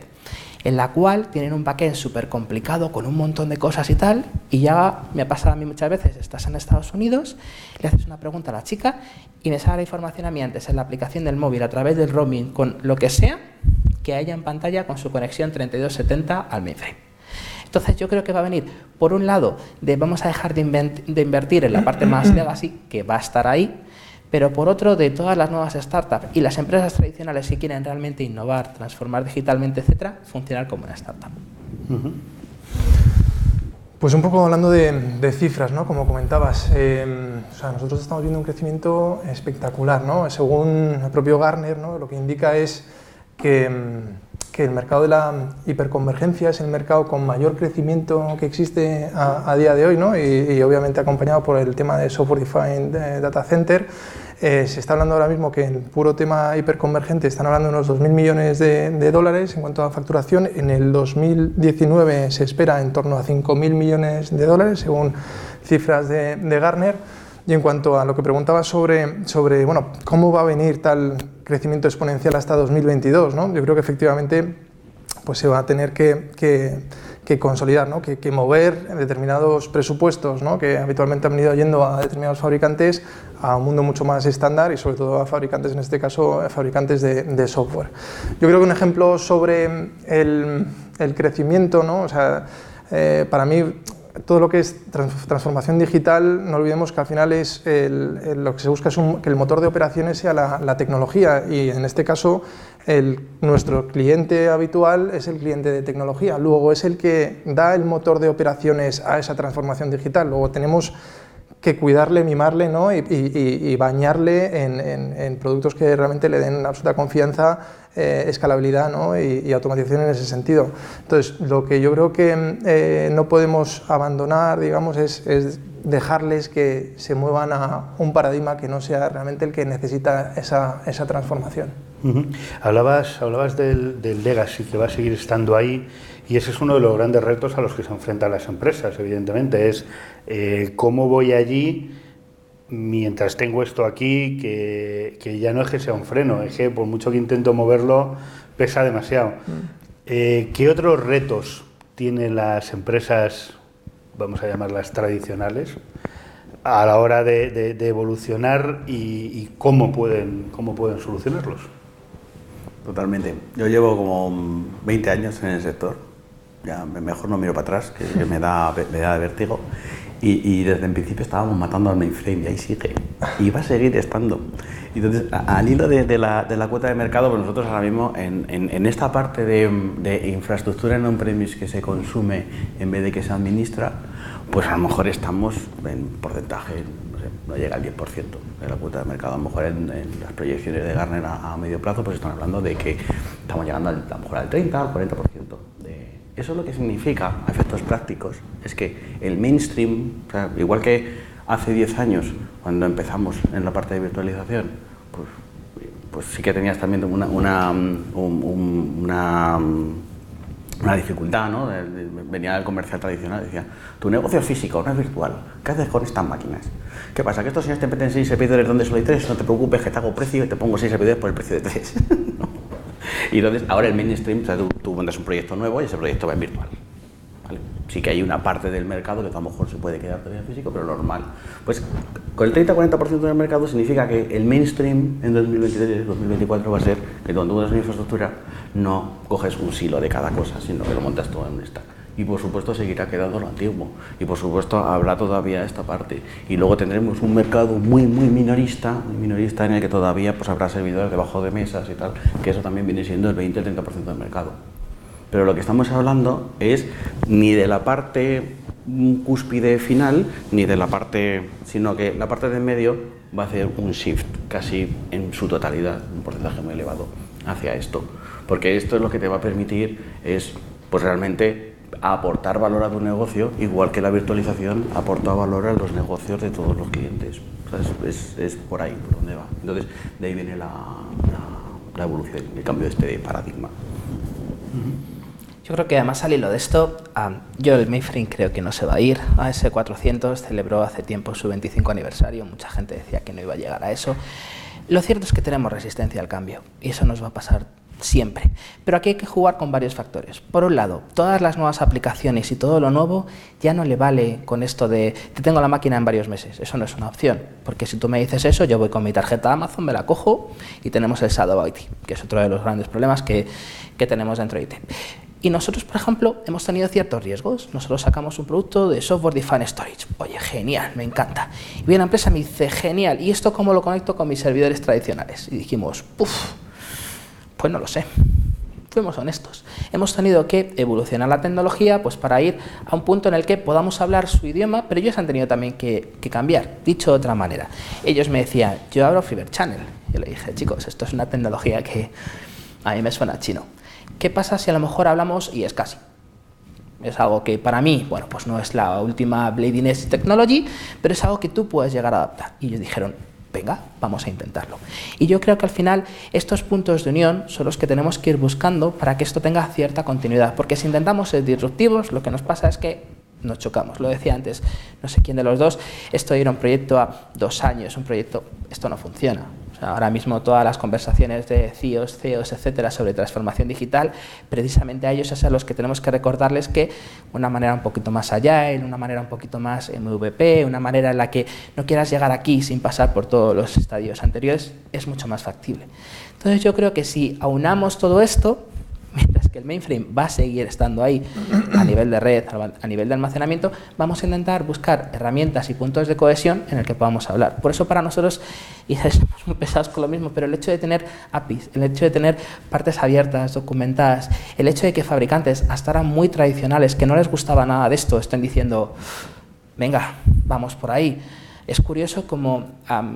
en la cual tienen un backend súper complicado con un montón de cosas y tal, y ya me ha pasado a mí muchas veces, estás en Estados Unidos, le haces una pregunta a la chica y me sale la información a mí antes en la aplicación del móvil a través del roaming con lo que sea que haya en pantalla con su conexión 3270 al mainframe. Entonces yo creo que va a venir, por un lado, vamos a dejar de invertir en la parte más legacy, que va a estar ahí, pero por otro, de todas las nuevas startups y las empresas tradicionales que quieren realmente innovar, transformar digitalmente, etcétera, funcionar como una startup. Pues un poco hablando de cifras, ¿no? Como comentabas, o sea, nosotros estamos viendo un crecimiento espectacular, ¿no? Según el propio Gartner, ¿no? Lo que indica es que que el mercado de la hiperconvergencia es el mercado con mayor crecimiento que existe a día de hoy, ¿no? Y obviamente acompañado por el tema de Software Defined Data Center. Se está hablando ahora mismo que en el puro tema hiperconvergente están hablando de unos 2.000 millones de dólares en cuanto a facturación. En el 2019 se espera en torno a 5.000 millones de dólares, según cifras de Gartner. Y en cuanto a lo que preguntaba sobre bueno, cómo va a venir tal crecimiento exponencial hasta 2022, ¿no? Yo creo que efectivamente pues se va a tener que consolidar, ¿no? que mover determinados presupuestos, ¿no? que habitualmente han venido yendo a determinados fabricantes a un mundo mucho más estándar y sobre todo a fabricantes, en este caso, fabricantes de software. Yo creo que un ejemplo sobre el crecimiento, ¿no? O sea, para mí, todo lo que es transformación digital, no olvidemos que al final es lo que se busca es que el motor de operaciones sea la tecnología, y en este caso nuestro cliente habitual es el cliente de tecnología, luego es el que da el motor de operaciones a esa transformación digital, luego tenemos que cuidarle, mimarle, ¿no? y bañarle en productos que realmente le den absoluta confianza, escalabilidad, ¿no? y automatización en ese sentido. Entonces, lo que yo creo que no podemos abandonar, digamos, es dejarles que se muevan a un paradigma que no sea realmente el que necesita esa transformación. Hablabas del legacy, que va a seguir estando ahí, y ese es uno de los grandes retos a los que se enfrentan las empresas, evidentemente, es cómo voy allí mientras tengo esto aquí, que ya no es que sea un freno, es que por mucho que intento moverlo, pesa demasiado. ¿Qué otros retos tienen las empresas, vamos a llamarlas tradicionales, a la hora de evolucionar y cómo pueden solucionarlos? Totalmente. Yo llevo como 20 años en el sector, ya mejor no miro para atrás, que me da vértigo, y desde el principio estábamos matando al mainframe y ahí sigue, y va a seguir estando. Entonces, al hilo de la cuota de mercado, pues nosotros ahora mismo en esta parte de infraestructura en on-premise que se consume en vez de que se administra, pues a lo mejor estamos en porcentaje, no llega al 10% de la cuota de mercado. A lo mejor en las proyecciones de Gartner a medio plazo pues están hablando de que estamos llegando a lo mejor al 30 al 40%. Eso lo que significa, a efectos prácticos, es que el mainstream, o sea, igual que hace 10 años, cuando empezamos en la parte de virtualización, pues sí que tenías también una dificultad, ¿no? Venía el comercial tradicional y decía, tu negocio es físico, no es virtual, ¿qué haces con estas máquinas? ¿Qué pasa? ¿Que estos señores te meten 6 servidores donde solo hay 3? No te preocupes, que te hago precio y te pongo 6 servidores por el precio de 3. Y entonces, ahora el mainstream, o sea, tú montas un proyecto nuevo y ese proyecto va en virtual. ¿Vale? Sí que hay una parte del mercado que a lo mejor se puede quedar todavía en físico, pero normal. Pues con el 30-40% del mercado significa que el mainstream en 2023-2024 va a ser que cuando tú montas una infraestructura no coges un silo de cada cosa, sino que lo montas todo en un stack. Y por supuesto seguirá quedando lo antiguo, y por supuesto habrá todavía esta parte, y luego tendremos un mercado muy minorista en el que todavía pues habrá servidores debajo de mesas y tal, que eso también viene siendo el 20-30% del mercado. Pero lo que estamos hablando es ni de la parte cúspide final, ni de la parte, sino que la parte de en medio va a hacer un shift casi en su totalidad, un porcentaje muy elevado hacia esto, porque esto es lo que te va a permitir es pues realmente aportar valor a tu negocio, igual que la virtualización aporta valor a los negocios de todos los clientes. O sea, es por ahí por donde va. Entonces, de ahí viene la evolución, el cambio de paradigma. Yo creo que además al hilo de esto, yo el mainframe creo que no se va a ir. AS400 celebró hace tiempo su 25 aniversario, mucha gente decía que no iba a llegar a eso. Lo cierto es que tenemos resistencia al cambio y eso nos va a pasar siempre. Pero aquí hay que jugar con varios factores. Por un lado, todas las nuevas aplicaciones y todo lo nuevo ya no le vale con esto de te tengo la máquina en varios meses. Eso no es una opción, porque si tú me dices eso, yo voy con mi tarjeta Amazon, me la cojo y tenemos el shadow IT, que es otro de los grandes problemas que tenemos dentro de IT. Y nosotros, por ejemplo, hemos tenido ciertos riesgos. Nosotros sacamos un producto de Software Defined Storage. Oye, genial, me encanta. Y viene la empresa y me dice, genial, ¿y esto cómo lo conecto con mis servidores tradicionales? Y dijimos, pues no lo sé. Fuimos honestos. Hemos tenido que evolucionar la tecnología pues para ir a un punto en el que podamos hablar su idioma, pero ellos han tenido también que cambiar. Dicho de otra manera, ellos me decían, yo abro Fiber Channel. Yo le dije, chicos, esto es una tecnología que a mí me suena chino. ¿Qué pasa si a lo mejor hablamos y es casi? Es algo que para mí, bueno, pues no es la última bleeding edge technology, pero es algo que tú puedes llegar a adaptar. Y ellos dijeron, venga, vamos a intentarlo. Y yo creo que al final estos puntos de unión son los que tenemos que ir buscando para que esto tenga cierta continuidad, porque si intentamos ser disruptivos, lo que nos pasa es que nos chocamos. Lo decía antes, no sé quién de los dos, esto era un proyecto a 2 años, un proyecto, esto no funciona. O sea, ahora mismo todas las conversaciones de CIOs, CEOs, etcétera, sobre transformación digital, precisamente a ellos es a los que tenemos que recordarles que una manera un poquito más agile, una manera un poquito más MVP, una manera en la que no quieras llegar aquí sin pasar por todos los estadios anteriores, es mucho más factible. Entonces yo creo que si aunamos todo esto, mientras que el mainframe va a seguir estando ahí a nivel de red, a nivel de almacenamiento, vamos a intentar buscar herramientas y puntos de cohesión en el que podamos hablar. Por eso para nosotros, y somos muy pesados con lo mismo, pero el hecho de tener APIs, el hecho de tener partes abiertas, documentadas, el hecho de que fabricantes hasta ahora muy tradicionales, que no les gustaba nada de esto, estén diciendo, venga, vamos por ahí. Es curioso como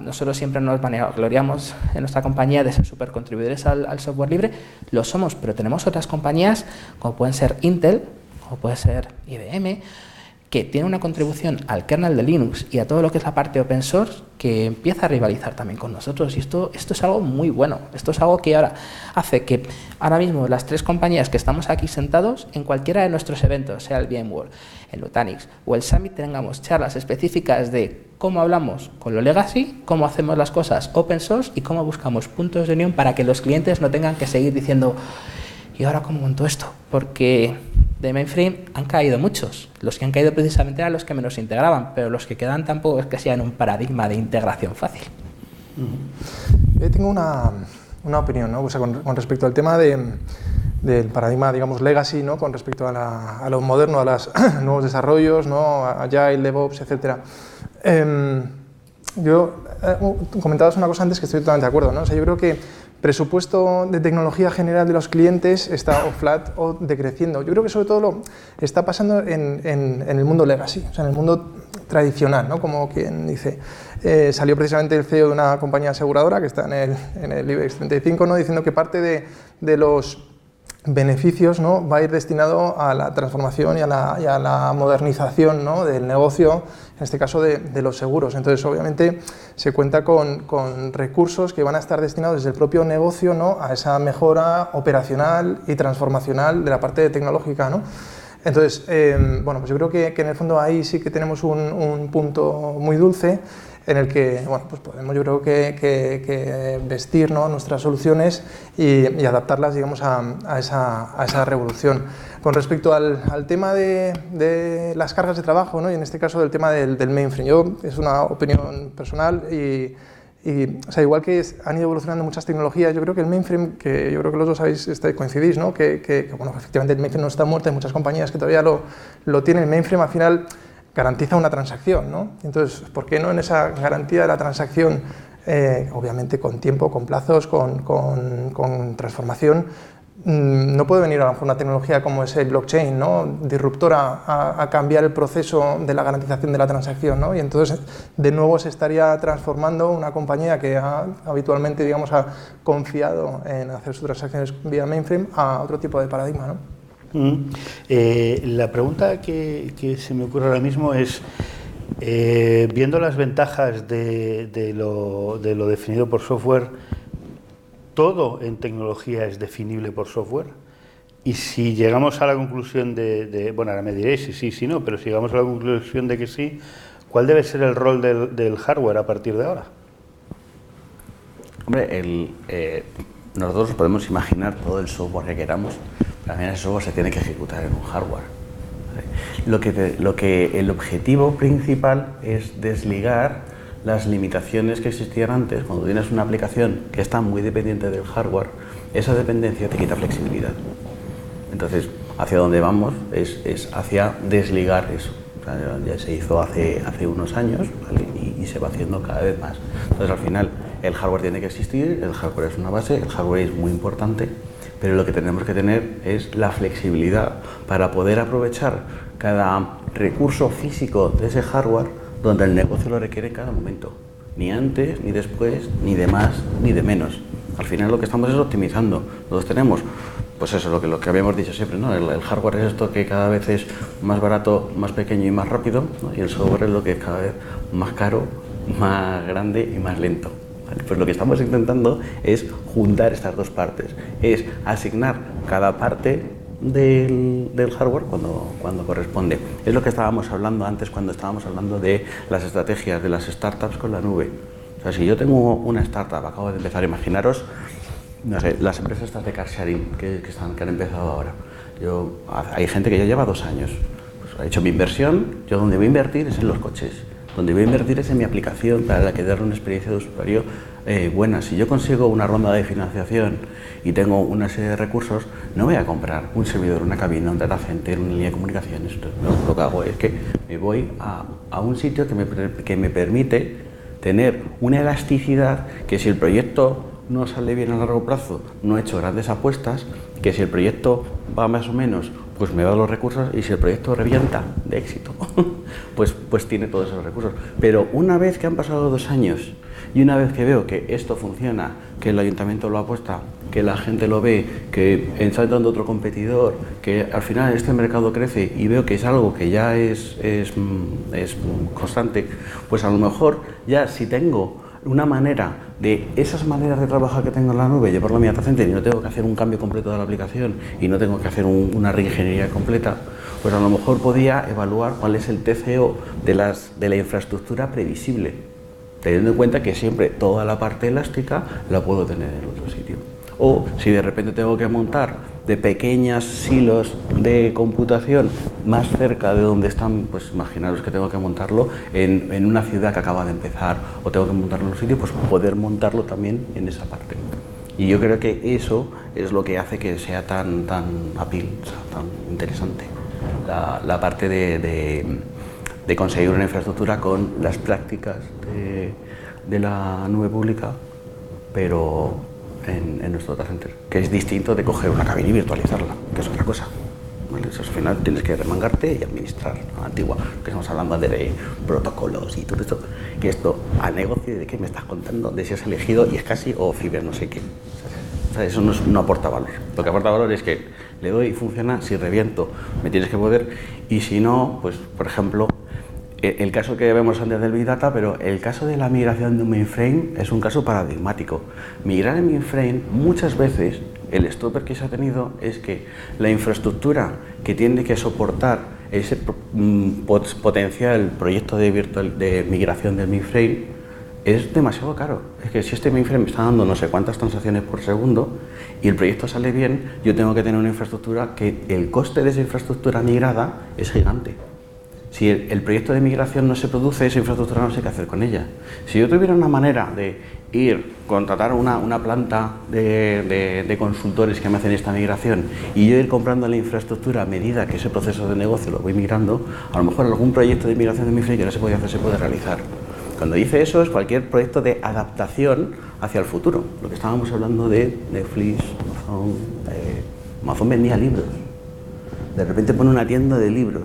nosotros siempre nos vanagloriamos en nuestra compañía de ser súper contribuidores al software libre, lo somos, pero tenemos otras compañías como pueden ser Intel, como puede ser IBM, que tienen una contribución al kernel de Linux y a todo lo que es la parte open source que empieza a rivalizar también con nosotros. Y esto es algo muy bueno. Esto es algo que ahora hace que ahora mismo las 3 compañías que estamos aquí sentados en cualquiera de nuestros eventos, sea el VMworld, el Nutanix o el Summit, tengamos charlas específicas de cómo hablamos con lo legacy, cómo hacemos las cosas open source y cómo buscamos puntos de unión para que los clientes no tengan que seguir diciendo ¿y ahora cómo monto esto? Porque de mainframe han caído muchos. Los que han caído precisamente eran los que menos integraban, pero los que quedan tampoco es que sean un paradigma de integración fácil. Yo tengo una opinión, ¿no? O sea, con respecto al tema del paradigma, digamos, legacy, ¿no? Con respecto a lo moderno, a los nuevos desarrollos, ¿no? Agile, DevOps, etc. Yo comentabas una cosa antes que estoy totalmente de acuerdo, ¿no? O sea, yo creo que presupuesto de tecnología general de los clientes está o flat o decreciendo. Yo creo que sobre todo lo está pasando en el mundo legacy, o sea, en el mundo tradicional, ¿no? Como quien dice. Salió precisamente el CEO de una compañía aseguradora que está en el IBEX 35, ¿no? Diciendo que parte de los beneficios, ¿no? Va a ir destinado a la transformación y a la modernización, ¿no? Del negocio, en este caso de los seguros. Entonces, obviamente, se cuenta con recursos que van a estar destinados desde el propio negocio, ¿no? A esa mejora operacional y transformacional de la parte tecnológica, ¿no? Entonces, bueno, pues yo creo que en el fondo ahí sí que tenemos un punto muy dulce en el que, bueno, pues podemos, yo creo que vestir, ¿no? Nuestras soluciones y adaptarlas, digamos, a esa revolución. Con respecto al tema de las cargas de trabajo, ¿no? Y en este caso del tema del mainframe, es una opinión personal y o sea, igual que han ido evolucionando muchas tecnologías, yo creo que el mainframe, que yo creo que los dos coincidís, ¿no? Que bueno, efectivamente el mainframe no está muerto, hay muchas compañías que todavía lo tienen. El mainframe al final garantiza una transacción, ¿no? Entonces, ¿por qué no en esa garantía de la transacción, obviamente con tiempo, con plazos, con transformación, no puede venir a lo mejor una tecnología como es el blockchain, ¿no? Disruptora a cambiar el proceso de la garantización de la transacción, ¿no? Y entonces de nuevo se estaría transformando una compañía que habitualmente, digamos, ha confiado en hacer sus transacciones vía mainframe a otro tipo de paradigma, ¿no? La pregunta que se me ocurre ahora mismo es, viendo las ventajas de lo definido por software, ¿todo en tecnología es definible por software? Y si llegamos a la conclusión bueno, ahora me diréis si sí, si no, pero si llegamos a la conclusión de que sí, ¿cuál debe ser el rol del hardware a partir de ahora? Hombre, nosotros podemos imaginar todo el software que queramos, pero al final ese software se tiene que ejecutar en un hardware. El objetivo principal es desligar las limitaciones que existían antes. Cuando tienes una aplicación que está muy dependiente del hardware, esa dependencia te quita flexibilidad. Entonces, hacia dónde vamos es hacia desligar eso. O sea, ya se hizo hace unos años, ¿vale? y se va haciendo cada vez más. Entonces, al final, el hardware tiene que existir, el hardware es una base, el hardware es muy importante, pero lo que tenemos que tener es la flexibilidad para poder aprovechar cada recurso físico de ese hardware donde el negocio lo requiere en cada momento, ni antes, ni después, ni de más, ni de menos. Al final lo que estamos es optimizando. Todos tenemos, pues eso, lo que habíamos dicho siempre, ¿no? El hardware es esto que cada vez es más barato, más pequeño y más rápido, ¿no? Y el software es lo que es cada vez más caro, más grande y más lento. ¿Vale? Pues lo que estamos intentando es juntar estas dos partes, es asignar cada parte del hardware cuando corresponde. Es lo que estábamos hablando antes cuando estábamos hablando de las estrategias de las startups con la nube. O sea, si yo tengo una startup, acabo de empezar, imaginaros, no sé, las empresas estas de car sharing que han empezado ahora. Hay gente que ya lleva 2 años, pues ha hecho mi inversión, yo donde voy a invertir es en los coches, donde voy a invertir es en mi aplicación para que darle una experiencia de usuario buena. Si yo consigo una ronda de financiación y tengo una serie de recursos, no voy a comprar un servidor, una cabina, un data center, una línea de comunicaciones. No, lo que hago es que me voy a un sitio que me permite tener una elasticidad, que si el proyecto no sale bien a largo plazo, no he hecho grandes apuestas, que si el proyecto va más o menos, pues me da los recursos, y si el proyecto revienta de éxito, pues tiene todos esos recursos. Pero una vez que han pasado 2 años y una vez que veo que esto funciona, que el ayuntamiento lo apuesta, que la gente lo ve, que está entrando otro competidor, que al final este mercado crece y veo que es algo que ya es constante, pues a lo mejor ya si tengo una manera de esas maneras de trabajar que tengo en la nube, llevarlo a mi data center y no tengo que hacer un cambio completo de la aplicación y no tengo que hacer una reingeniería completa, pues a lo mejor podía evaluar cuál es el TCO de la infraestructura previsible, teniendo en cuenta que siempre toda la parte elástica la puedo tener en otro sitio. O si de repente tengo que montar de pequeñas silos de computación más cerca de donde están, pues imaginaros que tengo que montarlo en una ciudad que acaba de empezar o tengo que montarlo en un sitio, pues poder montarlo también en esa parte. Y yo creo que eso es lo que hace que sea tan appeal, o sea, tan interesante. La parte de conseguir una infraestructura con las prácticas de la nube pública, pero en nuestro data center, que es distinto de coger una cabina y virtualizarla, que es otra cosa. ¿Vale? Eso al final tienes que remangarte y administrar, ¿no? Antigua, que estamos hablando de protocolos y todo esto, que esto a negocio, ¿de qué me estás contando? De si has elegido y es casi o fiber no sé qué. O sea, eso no aporta valor. Lo que aporta valor es que le doy y funciona, si reviento me tienes que poder, y si no, pues por ejemplo, el caso que vemos antes del Big Data, pero el caso de la migración de un mainframe es un caso paradigmático. Migrar en mainframe, muchas veces, el stopper que se ha tenido es que la infraestructura que tiene que soportar ese potencial proyecto de migración del mainframe es demasiado caro. Es que si este mainframe me está dando no sé cuántas transacciones por segundo y el proyecto sale bien, yo tengo que tener una infraestructura que el coste de esa infraestructura migrada es gigante. Si el proyecto de migración no se produce, esa infraestructura no sé qué hacer con ella. Si yo tuviera una manera de contratar una planta de consultores que me hacen esta migración y yo ir comprando la infraestructura a medida que ese proceso de negocio lo voy migrando, a lo mejor algún proyecto de migración de mainframe que no se podía hacer se puede realizar. Cuando dice eso es cualquier proyecto de adaptación hacia el futuro. Lo que estábamos hablando de Netflix, Amazon vendía libros. De repente pone una tienda de libros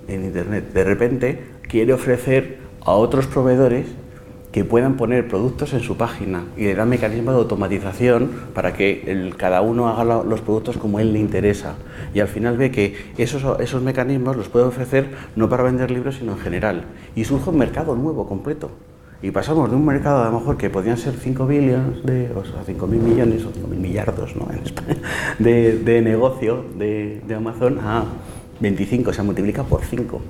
en internet, de repente quiere ofrecer a otros proveedores que puedan poner productos en su página y le dan mecanismos de automatización para que cada uno haga los productos como él le interesa, y al final ve que esos mecanismos los puede ofrecer no para vender libros sino en general, y surge un mercado nuevo completo y pasamos de un mercado a lo mejor que podían ser 5 billions, o sea, 5.000 millones o 5.000 millardos, ¿no? En España, de negocio de Amazon a 25, se multiplica por 5.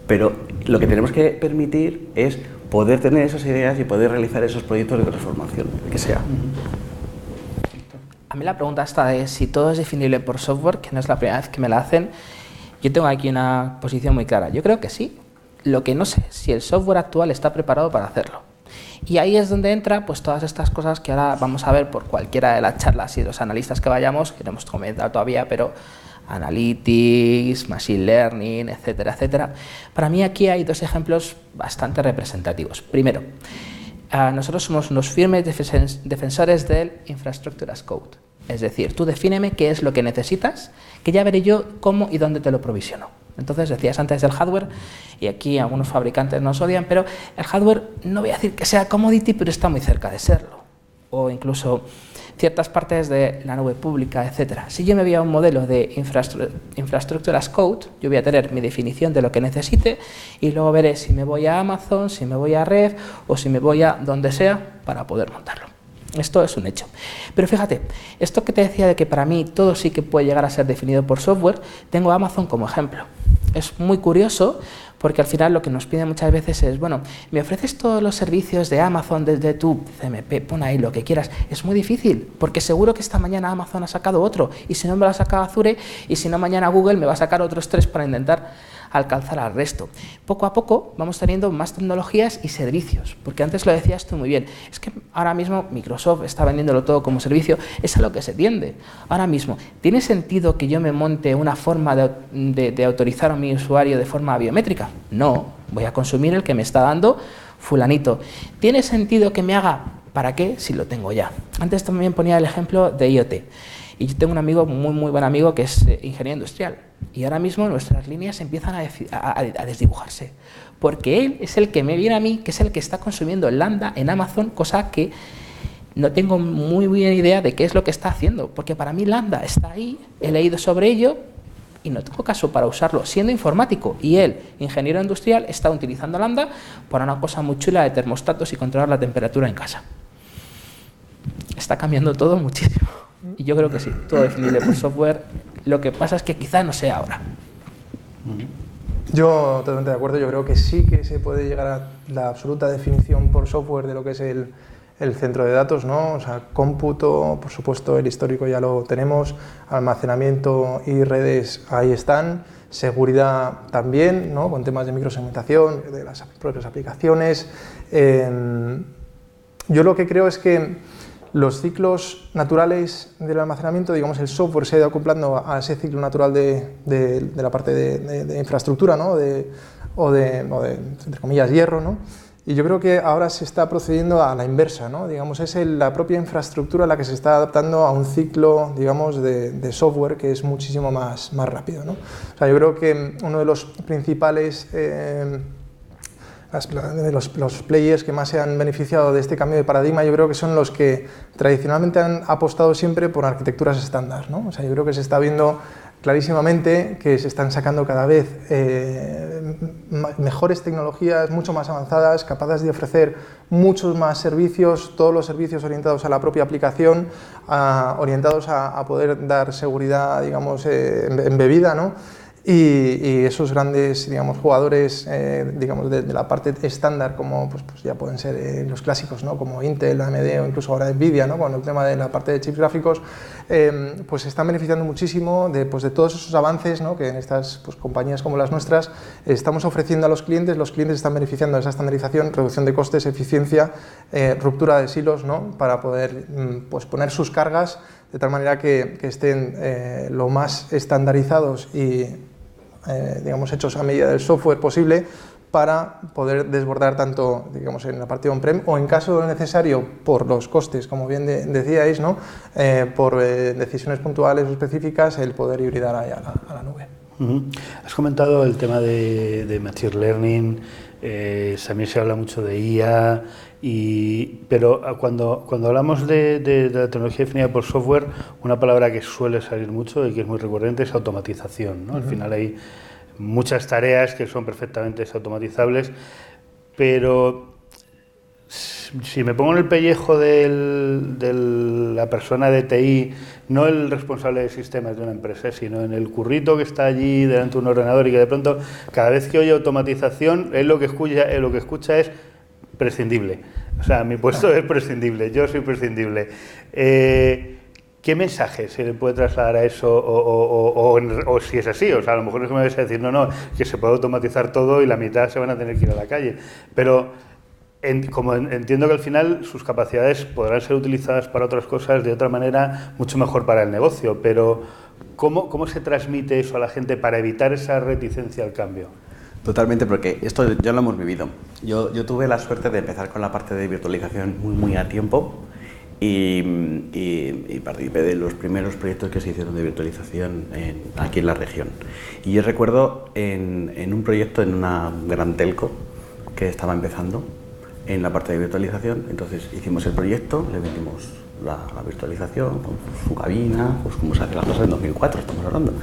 Pero lo que tenemos que permitir es poder tener esas ideas y poder realizar esos proyectos de transformación, que sea. A mí la pregunta esta es si todo es definible por software, que no es la primera vez que me la hacen. Yo tengo aquí una posición muy clara. Yo creo que sí. Lo que no sé es si el software actual está preparado para hacerlo. Y ahí es donde entra pues todas estas cosas que ahora vamos a ver por cualquiera de las charlas y los analistas que vayamos, que no hemos comentado todavía, pero Analytics, Machine Learning, etcétera, etcétera. Para mí aquí hay 2 ejemplos bastante representativos. Primero, nosotros somos unos firmes defensores del Infrastructure as Code. Es decir, tú defíneme qué es lo que necesitas, que ya veré yo cómo y dónde te lo provisiono. Entonces, decías antes del hardware, y aquí algunos fabricantes nos odian, pero el hardware no voy a decir que sea commodity, pero está muy cerca de serlo. o incluso ciertas partes de la nube pública, etcétera. Si yo me voy a un modelo de infrastructure as code, yo voy a tener mi definición de lo que necesite y luego veré si me voy a Amazon, si me voy a Red o si me voy a donde sea para poder montarlo. Esto es un hecho. Pero fíjate, esto que te decía de que para mí todo sí que puede llegar a ser definido por software, tengo Amazon como ejemplo. Es muy curioso porque al final lo que nos piden muchas veces es, bueno, me ofreces todos los servicios de Amazon desde tu CMP, pon ahí lo que quieras. Es muy difícil, porque seguro que esta mañana Amazon ha sacado otro, y si no me lo ha sacado Azure, y si no mañana Google me va a sacar otros 3 para intentar alcanzar al resto. Poco a poco vamos teniendo más tecnologías y servicios, porque antes lo decías tú muy bien, es que ahora mismo Microsoft está vendiéndolo todo como servicio, es a lo que se tiende. Ahora mismo, ¿tiene sentido que yo me monte una forma de autorizar a mi usuario de forma biométrica? No, voy a consumir el que me está dando fulanito. ¿Tiene sentido que me haga? ¿Para qué? Si lo tengo ya. Antes también ponía el ejemplo de IoT. Y yo tengo un amigo, muy buen amigo, que es ingeniero industrial. Y ahora mismo nuestras líneas empiezan a desdibujarse. Porque él es el que me viene a mí, que es el que está consumiendo el Lambda en Amazon, cosa que no tengo muy bien idea de qué es lo que está haciendo. Porque para mí Lambda está ahí, he leído sobre ello y no tengo caso para usarlo. Siendo informático y él, ingeniero industrial, está utilizando Lambda para una cosa muy chula de termostatos y controlar la temperatura en casa. Está cambiando todo muchísimo. Y yo creo que sí, todo definible por software. Lo que pasa es que quizá no sea ahora. Yo totalmente de acuerdo, yo creo que sí que se puede llegar a la absoluta definición por software de lo que es el centro de datos, ¿no? O sea, cómputo, por supuesto, el histórico ya lo tenemos, almacenamiento y redes ahí están, seguridad también, ¿no? Con temas de microsegmentación, de las propias aplicaciones. Yo lo que creo es que los ciclos naturales del almacenamiento, digamos, el software se ha ido acoplando a ese ciclo natural de la parte de infraestructura, ¿no? o de, entre comillas, hierro, ¿no? Y yo creo que ahora se está procediendo a la inversa, ¿no? Digamos, es la propia infraestructura la que se está adaptando a un ciclo, digamos, de software que es muchísimo más rápido, ¿no? O sea, yo creo que uno de los principales los players que más se han beneficiado de este cambio de paradigma, yo creo que son los que tradicionalmente han apostado siempre por arquitecturas estándar, ¿no? O sea, yo creo que se está viendo clarísimamente que se están sacando cada vez mejores tecnologías, mucho más avanzadas, capaces de ofrecer muchos más servicios, todos los servicios orientados a la propia aplicación, orientados a poder dar seguridad, digamos, embebida, ¿no? Y esos grandes, digamos, jugadores, digamos, de la parte estándar, como pues ya pueden ser los clásicos, ¿no? Como Intel, AMD o incluso ahora Nvidia, ¿no? Con el tema de la parte de chips gráficos, pues se están beneficiando muchísimo de todos esos avances, ¿no? Que en estas pues, compañías como las nuestras estamos ofreciendo a los clientes están beneficiando de esa estandarización, reducción de costes, eficiencia, ruptura de silos, ¿no? Para poder pues poner sus cargas de tal manera que estén lo más estandarizados y digamos, hechos a medida del software posible para poder desbordar tanto, digamos, en la parte on-prem o en caso necesario por los costes, como bien decíais, ¿no? Por decisiones puntuales o específicas, el poder hibridar ahí a la nube. Has comentado el tema de Machine Learning, también se habla mucho de IA, pero cuando hablamos de la tecnología definida por software, una palabra que suele salir mucho y que es muy recurrente es automatización, ¿no? Al final hay muchas tareas que son perfectamente automatizables, pero si me pongo en el pellejo de la persona de TI, no el responsable de sistemas de una empresa, sino en el currito que está allí delante de un ordenador y que de pronto cada vez que oye automatización, él lo que escucha es prescindible. O sea, mi puesto es prescindible, yo soy prescindible. ¿Qué mensaje se le puede trasladar a eso o si es así? O sea, a lo mejor es que me vais a decir, no, que se puede automatizar todo y la mitad se van a tener que ir a la calle. Pero como entiendo que al final sus capacidades podrán ser utilizadas para otras cosas de otra manera mucho mejor para el negocio, pero ¿cómo se transmite eso a la gente para evitar esa reticencia al cambio? Totalmente, porque esto ya lo hemos vivido. Yo tuve la suerte de empezar con la parte de virtualización muy a tiempo y participé de los primeros proyectos que se hicieron de virtualización aquí en la región. Y yo recuerdo en un proyecto en una gran telco que estaba empezando, en la parte de virtualización. Entonces hicimos el proyecto, le vendimos la virtualización con su cabina, pues como se hace las cosas en 2004, estamos hablando.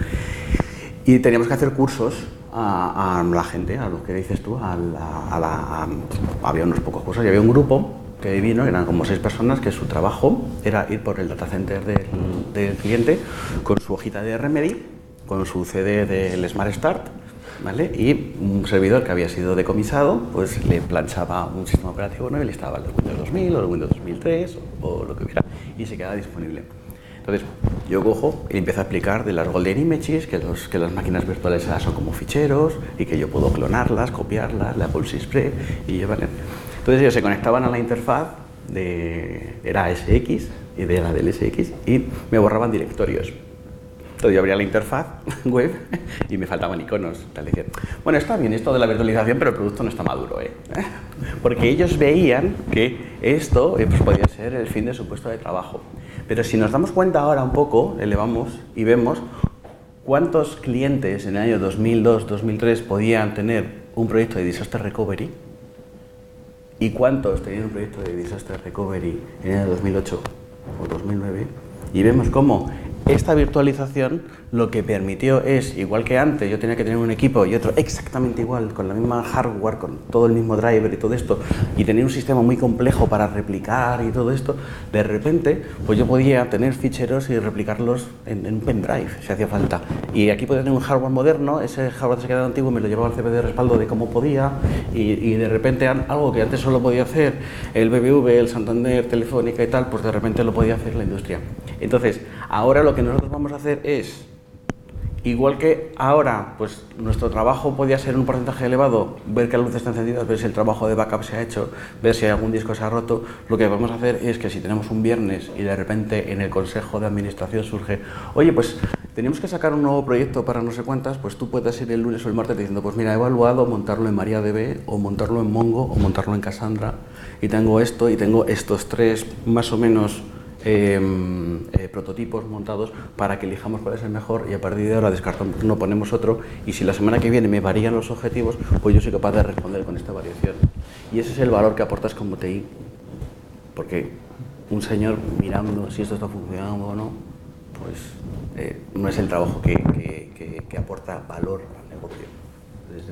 Y teníamos que hacer cursos a la gente, a lo que dices tú, había unos pocos cursos y había un grupo que vino, eran como 6 personas, que su trabajo era ir por el data center del cliente con su hojita de Remedy, con su CD del Smart Start, ¿vale? Y un servidor que había sido decomisado, pues le planchaba un sistema operativo nuevo y le instalaba el Windows 2000 o el Windows 2003 o lo que hubiera, y se quedaba disponible. Entonces, yo cojo y empiezo a explicar de las Golden Images, que las máquinas virtuales son como ficheros y que yo puedo clonarlas, copiarlas, la Pulse Spread y llevarlas. Entonces ellos se conectaban a la interfaz era SX y de la del SX y me borraban directorios. Entonces yo abría la interfaz web y me faltaban iconos. Tal, decían, bueno, está bien esto de la virtualización, pero el producto no está maduro, ¿eh? Porque ellos veían que esto pues podía ser el fin de su puesto de trabajo. Pero si nos damos cuenta ahora un poco, elevamos y vemos cuántos clientes en el año 2002-2003 podían tener un proyecto de Disaster Recovery y cuántos tenían un proyecto de Disaster Recovery en el año 2008 o 2009, y vemos cómo esta virtualización lo que permitió es, igual que antes yo tenía que tener un equipo y otro exactamente igual, con la misma hardware, con todo el mismo driver y todo esto, y tener un sistema muy complejo para replicar y todo esto, de repente pues yo podía tener ficheros y replicarlos en un pendrive si hacía falta. Y aquí podía tener un hardware moderno, ese hardware se quedaba antiguo, me lo llevaba al CP de respaldo de cómo podía, y de repente algo que antes solo podía hacer el BBV, el Santander, Telefónica y tal, pues de repente lo podía hacer la industria. Entonces, ahora lo que nosotros vamos a hacer es, igual que ahora, pues nuestro trabajo podía ser un porcentaje elevado, ver que las luces están encendidas, ver si el trabajo de backup se ha hecho, ver si algún disco se ha roto, lo que vamos a hacer es que si tenemos un viernes y de repente en el consejo de administración surge, oye, pues tenemos que sacar un nuevo proyecto para no sé cuántas, pues tú puedes ir el lunes o el martes diciendo, pues mira, he evaluado montarlo en MariaDB, o montarlo en Mongo, o montarlo en Cassandra, y tengo esto, y tengo estos 3 más o menos prototipos montados para que elijamos cuál es el mejor, y a partir de ahora descartamos uno, ponemos otro, y si la semana que viene me varían los objetivos, pues yo soy capaz de responder con esta variación. Y ese es el valor que aportas como TI, porque un señor mirando si esto está funcionando o no, pues no es el trabajo que aporta valor al negocio.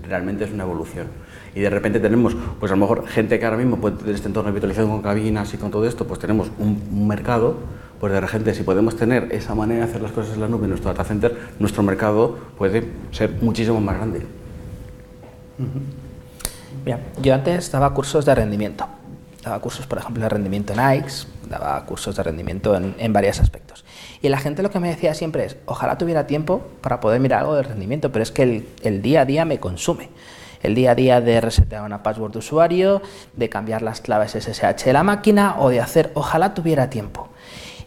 Realmente es una evolución. Y de repente tenemos, pues a lo mejor gente que ahora mismo puede tener este entorno de virtualización con cabinas y con todo esto, pues tenemos un mercado, pues de repente si podemos tener esa manera de hacer las cosas en la nube en nuestro data center, nuestro mercado puede ser muchísimo más grande. Mira, yo antes daba cursos de rendimiento. Daba cursos, por ejemplo, de rendimiento en AIX, daba cursos de rendimiento en varios aspectos. Y la gente lo que me decía siempre es, ojalá tuviera tiempo para poder mirar algo de rendimiento, pero es que el día a día me consume. El día a día de resetear una password de usuario, de cambiar las claves SSH de la máquina o de hacer, ojalá tuviera tiempo.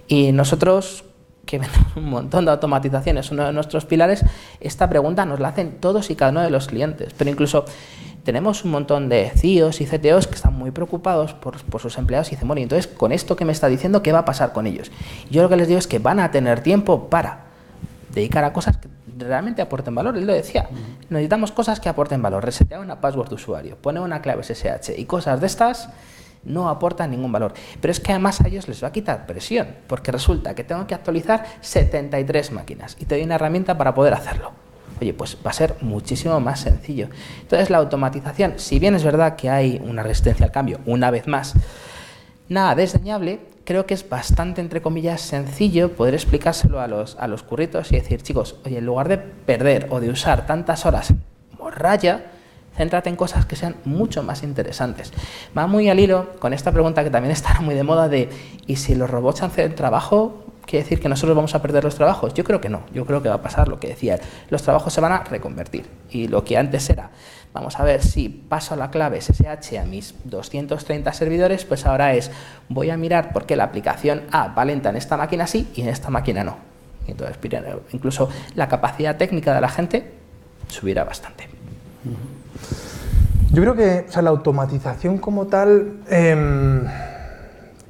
Y nosotros, que vendemos un montón de automatizaciones, uno de nuestros pilares, esta pregunta nos la hacen todos y cada uno de los clientes, pero incluso tenemos un montón de CIOs y CTOs que están muy preocupados por sus empleados y dicen, bueno, y entonces con esto que me está diciendo, ¿qué va a pasar con ellos? Y yo lo que les digo es que van a tener tiempo para dedicar a cosas que realmente aporten valor. Él lo decía, necesitamos cosas que aporten valor. Resetear una password de usuario, poner una clave SSH y cosas de estas no aportan ningún valor. Pero es que además a ellos les va a quitar presión, porque resulta que tengo que actualizar 73 máquinas y te doy una herramienta para poder hacerlo. Oye, pues va a ser muchísimo más sencillo. Entonces la automatización, si bien es verdad que hay una resistencia al cambio, una vez más, nada desdeñable, creo que es bastante, entre comillas, sencillo poder explicárselo a los curritos y decir, chicos, oye, en lugar de perder o de usar tantas horas en morralla, céntrate en cosas que sean mucho más interesantes. Va muy al hilo con esta pregunta que también está muy de moda de, ¿y si los robots hacen el trabajo? ¿Quiere decir que nosotros vamos a perder los trabajos? Yo creo que no. Yo creo que va a pasar lo que decía él. Los trabajos se van a reconvertir. Y lo que antes era, vamos a ver si paso la clave SSH a mis 230 servidores, pues ahora es, voy a mirar por qué la aplicación A va lenta en esta máquina sí y en esta máquina no. Entonces, incluso la capacidad técnica de la gente subirá bastante. Yo creo que la automatización como tal,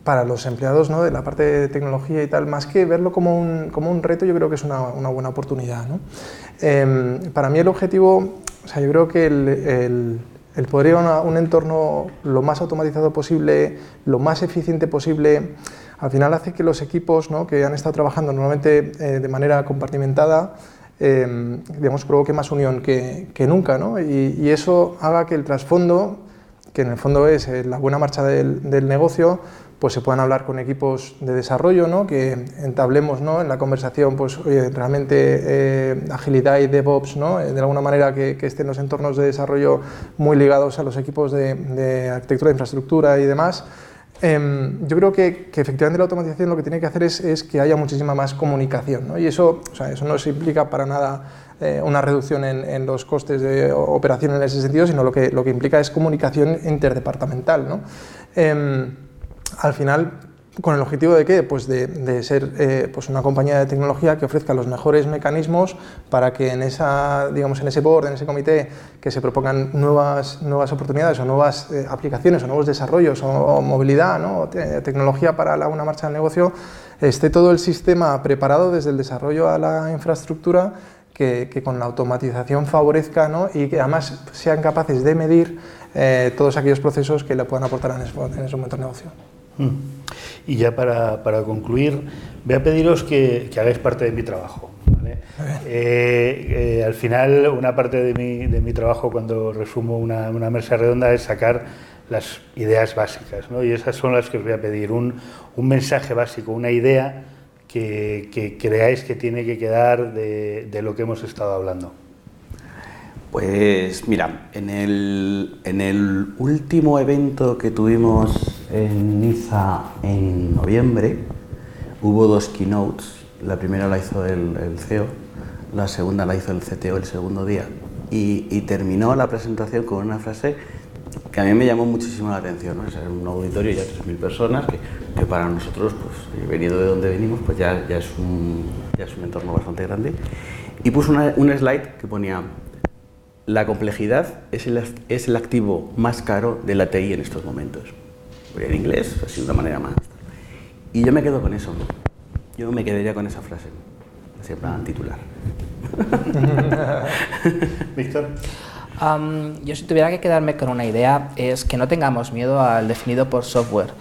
para los empleados, ¿no?, de la parte de tecnología y tal, más que verlo como un reto, yo creo que es una buena oportunidad, ¿no? Para mí el objetivo, yo creo que el el poder ir a un entorno lo más automatizado posible, lo más eficiente posible, al final hace que los equipos, ¿no?, que han estado trabajando normalmente de manera compartimentada, digamos, provoque más unión que nunca, ¿no? Y eso haga que el trasfondo, que en el fondo es la buena marcha del negocio, pues se puedan hablar con equipos de desarrollo, ¿no?, que entablemos, ¿no?, en la conversación, pues oye, realmente agilidad y DevOps, ¿no?, de alguna manera que estén los entornos de desarrollo muy ligados a los equipos de arquitectura de infraestructura y demás. Yo creo que efectivamente la automatización lo que tiene que hacer es que haya muchísima más comunicación, ¿no? Y eso, o sea, eso no se implica para nada una reducción en los costes de operación en ese sentido, sino lo que implica es comunicación interdepartamental, ¿no? Al final, ¿con el objetivo de qué? Pues de ser pues una compañía de tecnología que ofrezca los mejores mecanismos para que en ese board, en ese comité, que se propongan nuevas oportunidades o nuevas aplicaciones o nuevos desarrollos o movilidad, ¿no?, o tecnología para la buena marcha del negocio, esté todo el sistema preparado desde el desarrollo a la infraestructura que con la automatización favorezca, ¿no?, y que además sean capaces de medir todos aquellos procesos que le puedan aportar en ese momento de negocio. Y ya para concluir, voy a pediros que hagáis parte de mi trabajo, ¿vale? Al final, una parte de mi trabajo cuando resumo una mesa redonda es sacar las ideas básicas, ¿no? Y esas son las que os voy a pedir, un mensaje básico, una idea que creáis que tiene que quedar de lo que hemos estado hablando. Pues mira, en el último evento que tuvimos en Niza en noviembre hubo 2 keynotes. La primera la hizo el CEO, la segunda la hizo el CTO el segundo día, y terminó la presentación con una frase que a mí me llamó muchísimo la atención, ¿no? Es un auditorio ya de 3.000 personas que para nosotros, pues, venido de donde venimos, pues ya es un entorno bastante grande, y puso un slide que ponía: la complejidad es el activo más caro de la TI en estos momentos. En inglés, así de una manera más. Y yo me quedo con eso, ¿no? Yo me quedaría con esa frase, así para titular. Víctor. Yo, si tuviera que quedarme con una idea, es que no tengamos miedo al definido por software.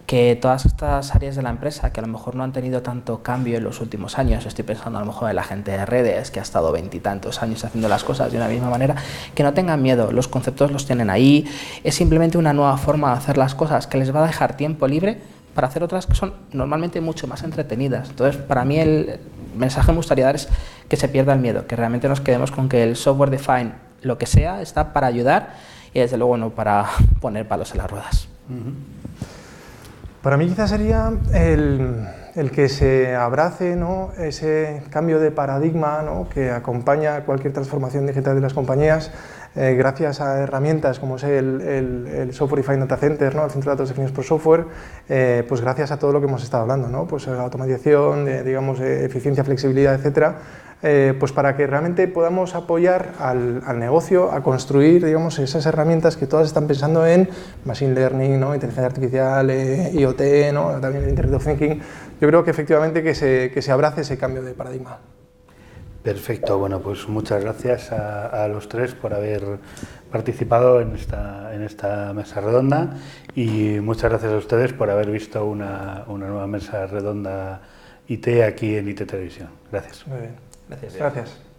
Que todas estas áreas de la empresa que a lo mejor no han tenido tanto cambio en los últimos años, estoy pensando a lo mejor en la gente de redes que ha estado 20 y tantos años haciendo las cosas de una misma manera, que no tengan miedo, los conceptos los tienen ahí, es simplemente una nueva forma de hacer las cosas que les va a dejar tiempo libre para hacer otras que son normalmente mucho más entretenidas. Entonces, para mí el mensaje que me gustaría dar es que se pierda el miedo, que realmente nos quedemos con que el software defined, lo que sea, está para ayudar y desde luego no para poner palos en las ruedas. Para mí quizás sería el que se abrace, ¿no?, ese cambio de paradigma, ¿no?, que acompaña cualquier transformación digital de las compañías, gracias a herramientas como es el Software Defined Data Center, ¿no?, el centro de datos definidos por software, pues gracias a todo lo que hemos estado hablando, ¿no?, pues automatización, digamos, eficiencia, flexibilidad, etcétera, pues para que realmente podamos apoyar al negocio a construir, digamos, esas herramientas que todas están pensando en Machine Learning, ¿no?, inteligencia artificial, IoT, ¿no?, también Internet of Thinking. Yo creo que efectivamente que se abrace ese cambio de paradigma. Perfecto, bueno, pues muchas gracias a los tres por haber participado en esta mesa redonda, y muchas gracias a ustedes por haber visto una nueva mesa redonda IT aquí en IT Televisión. Gracias. Muy bien. Gracias. Gracias.